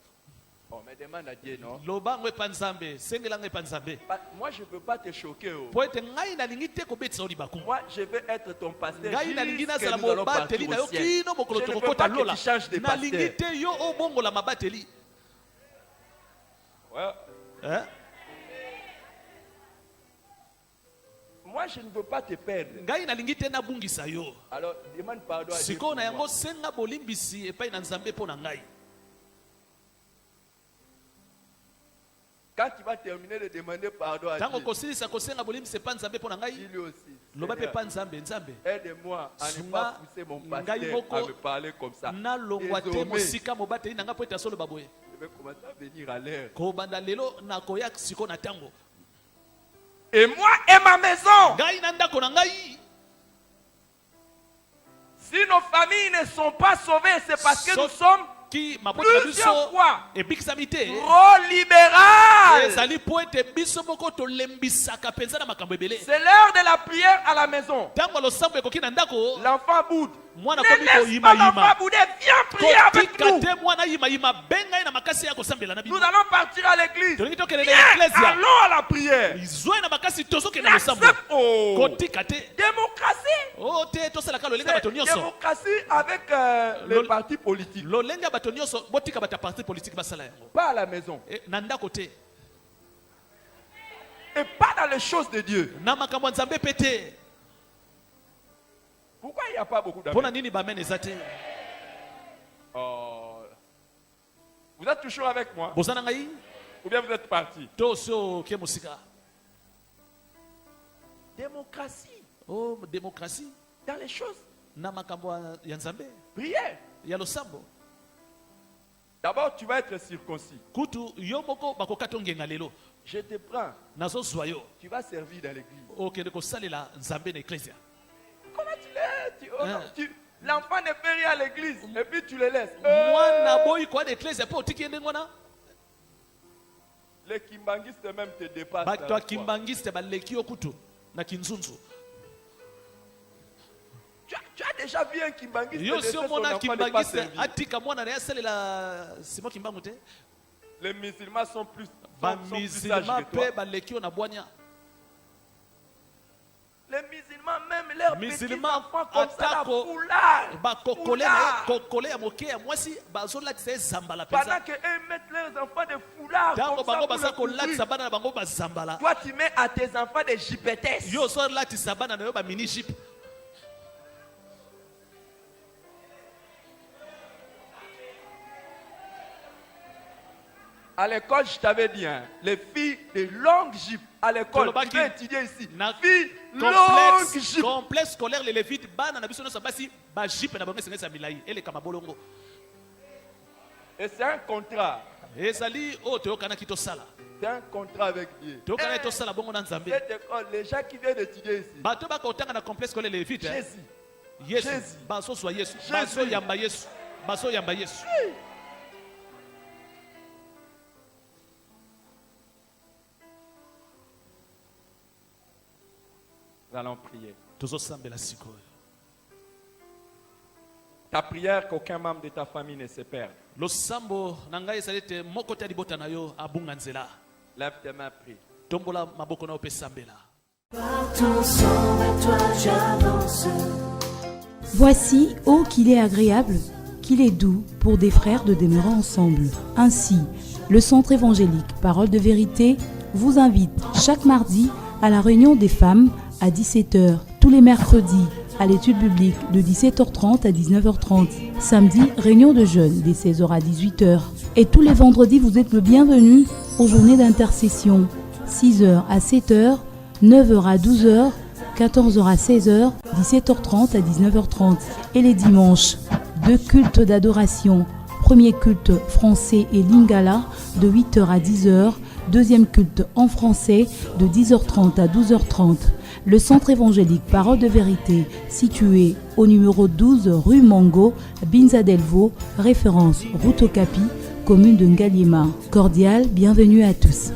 A: Oh, mais demande à Dieu, non?
B: loba ngo epa nzambe sengela ngo epa nzambe
A: Moi, je ne peux pas te choquer. Oh.
B: po ete ngai nalingi te kobetisa yo libaku.
A: Moi, je veux être ton pasteur.
B: ngai nalingi
A: Jusque
B: nazala
A: nous allons
B: mobateli
A: partir
B: na yo
A: au ciel.
B: kino mokolo
A: Je ne veux
B: tokokota
A: pas que
B: lola.
A: tu changes de
B: nalingi
A: pasteur.
B: te yo obongola mabateli.
A: Ouais.
B: Hein?
A: moi je ne veux pas te perdre.
B: ngai nalingi te nabungisa yo.
A: Alors demande pardon à Dieu.
B: Sikoyo
A: pour
B: na yango
A: moi.
B: senga bolimbisi epai na Nzambe mpo na ngai.
A: Quand tu vas terminer de demander pardon à
B: Tango
A: Dieu,
B: kosilisa kosenga bolimbisi epai Nzambe mpo na ngai.
A: dis-lui aussi,
B: Loba pe
A: Seigneur,
B: pa Nzambe.
A: aide-moi à ne
B: Sunga
A: pas pousser mon
B: ngai
A: pasteur
B: moko
A: à me parler comme ça.
B: Na longwa te
A: Désormais,
B: mosika mobateli nanga po etasolo baboye.
A: je vais commencer à venir à l'heure.
B: Ko banda lelo na koya siko na tango.
A: Et moi et ma maison,
B: Ngai na ndako na ngai.
A: si nos familles ne sont pas sauvées, c'est parce que nous sommes
B: Ki mapoti na
A: plusieurs
B: biso
A: fois
B: ebikisami te.
A: trop libérales.
B: Ezali po ete biso moko tolembisaka penza na makambo ebele.
A: C'est l'heure de la prière à la maison.
B: Tango losambo ekoki na ndako.
A: L'enfant boude.
B: Mwana
A: Ne
B: komi
A: laisse
B: koyima
A: pas
B: yima.
A: l'enfant bouder. Viens prier avec
B: Kotika
A: nous.
B: te mwana yima yima benga na makasi ya kosambela na
A: Nous
B: bino.
A: allons partir à l'église.
B: Tolingi tokende na
A: Viens,
B: ecclesia.
A: allons à la prière.
B: Izwe na makasi tozokende na losambo.
A: N'accepte oh.
B: Kotika te.
A: Démocratie.
B: O te tosalaka lolenga bato
A: C'est
B: nyonso.
A: démocratie avec les
B: Lol-
A: partis politiques.
B: Lolenga bato nyonso botika bata parti politique basala yango.
A: Pas à la maison.
B: Na ndako te.
A: Et pas dans les choses de Dieu.
B: Na makambo ya Nzambe pe te.
A: Pourquoi il n'y a pas beaucoup
B: Mpona
A: d'amis?
B: nini bamen eza te?
A: Oh. Vous êtes toujours avec moi?
B: Bozana ngai
A: Ou bien vous êtes parti?
B: to sio ke musika.
A: Démocratie.
B: Oh, démocratie
A: Dans les choses.
B: na makambo ya Nzambe
A: Prière.
B: ya losambo.
A: D'abord, tu vas être circoncis.
B: Kutu yo moko bakokata ngenga lelo.
A: Je te prends.
B: Nazozwa yo.
A: Tu vas servir dans l'église.
B: Okende kosalela Nzambe na ecclesia.
A: Comment tu l'es?
B: Hein?
A: L'enfant ne fait rien à l'église. Et puis tu le laisses.
B: Mwana boyi kwa na ecclesia po otiki ende ngwana.
A: Les kimbangistes même te dépassent.
B: Bato
A: dans la foi.
B: akimbangiste baleki yo kutu na kinzunzu.
A: Tu as déjà vu un kimbangiste
B: Yo
A: laisser
B: sio
A: son
B: mona
A: enfant ne pas
B: kimbangiste
A: servir?
B: atika mwana na yasalela simo kimbangu te.
A: Les musulmans sont plus
B: Ba
A: sages
B: musulman
A: que toi.
B: pe baleki yo na bwanya.
A: Les musulmans même leurs petits
B: Musulman
A: enfants comme ça, la
B: atako
A: foulard.
B: bakokole na kokole ya moke ya mwasi bazolatisa ezambala
A: Pendant
B: penza.
A: qu'eux mettent leurs enfants de foulard
B: Tango
A: comme
B: bango
A: ça
B: baza
A: pour le
B: kolatisa
A: couvrir.
B: bana na bango bazambala.
A: Toi tu mets à tes enfants des jipettes.
B: Yo so latisa bana na yo ba mini jeep.
A: À l'école, je t'avais dit, hein, les filles de longue jupe. À l'école,
B: Kolobaki,
A: tu veux étudier ici.
B: na
A: Filles longue jupe.
B: complexe scolaire les lévites bana na biso no sabasi ba jeep na bango sengesa milai ele kama bolongo.
A: Et c'est un contrat.
B: Ezali o toyokana kito sala.
A: C'est un contrat avec Dieu.
B: Toyokana to sala bongo na Nzambe.
A: Cette école, les gens qui viennent étudier ici,
B: Bato ba kotanga na complexe scolaire les lévites.
A: Jésus.
B: Yesu
A: Jésus.
B: baso swa Yesu.
A: Jésus.
B: Baso yamba Yesu. Baso yamba Yesu.
A: Nous allons prier.
B: Tozosambela sikoyo.
A: Ta prière, qu'aucun membre de ta famille ne se perde.
B: Losambo na ngai ezali te moko te libota na yo abunga nzela.
A: Lève tes mains, prie.
B: Tombola maboko na yo pe sambela.
D: Partout sans toi j'avance.
E: Voici, ô qu'il est agréable, qu'il est doux pour des frères de demeurer ensemble. Ainsi, le Centre évangélique Parole de Vérité vous invite chaque mardi à la réunion des femmes à 17h, tous les mercredis à l'étude biblique de 17h30 à 19h30, samedi, réunion de jeunes de 16h à 18h. Et tous les vendredis, vous êtes le bienvenu aux journées d'intercession, 6h à 7h, 9h à 12h, 14h à 16h, 17h30 à 19h30. Et les dimanches, 2 cultes d'adoration. Premier culte français et lingala de 8h à 10h. Deuxième culte en français de 10h30 à 12h30. Le centre évangélique Parole de Vérité, situé au numéro 12 rue Mango, Binza Delvaux, référence route Okapi, commune de Ngaliema. Cordial, bienvenue à tous.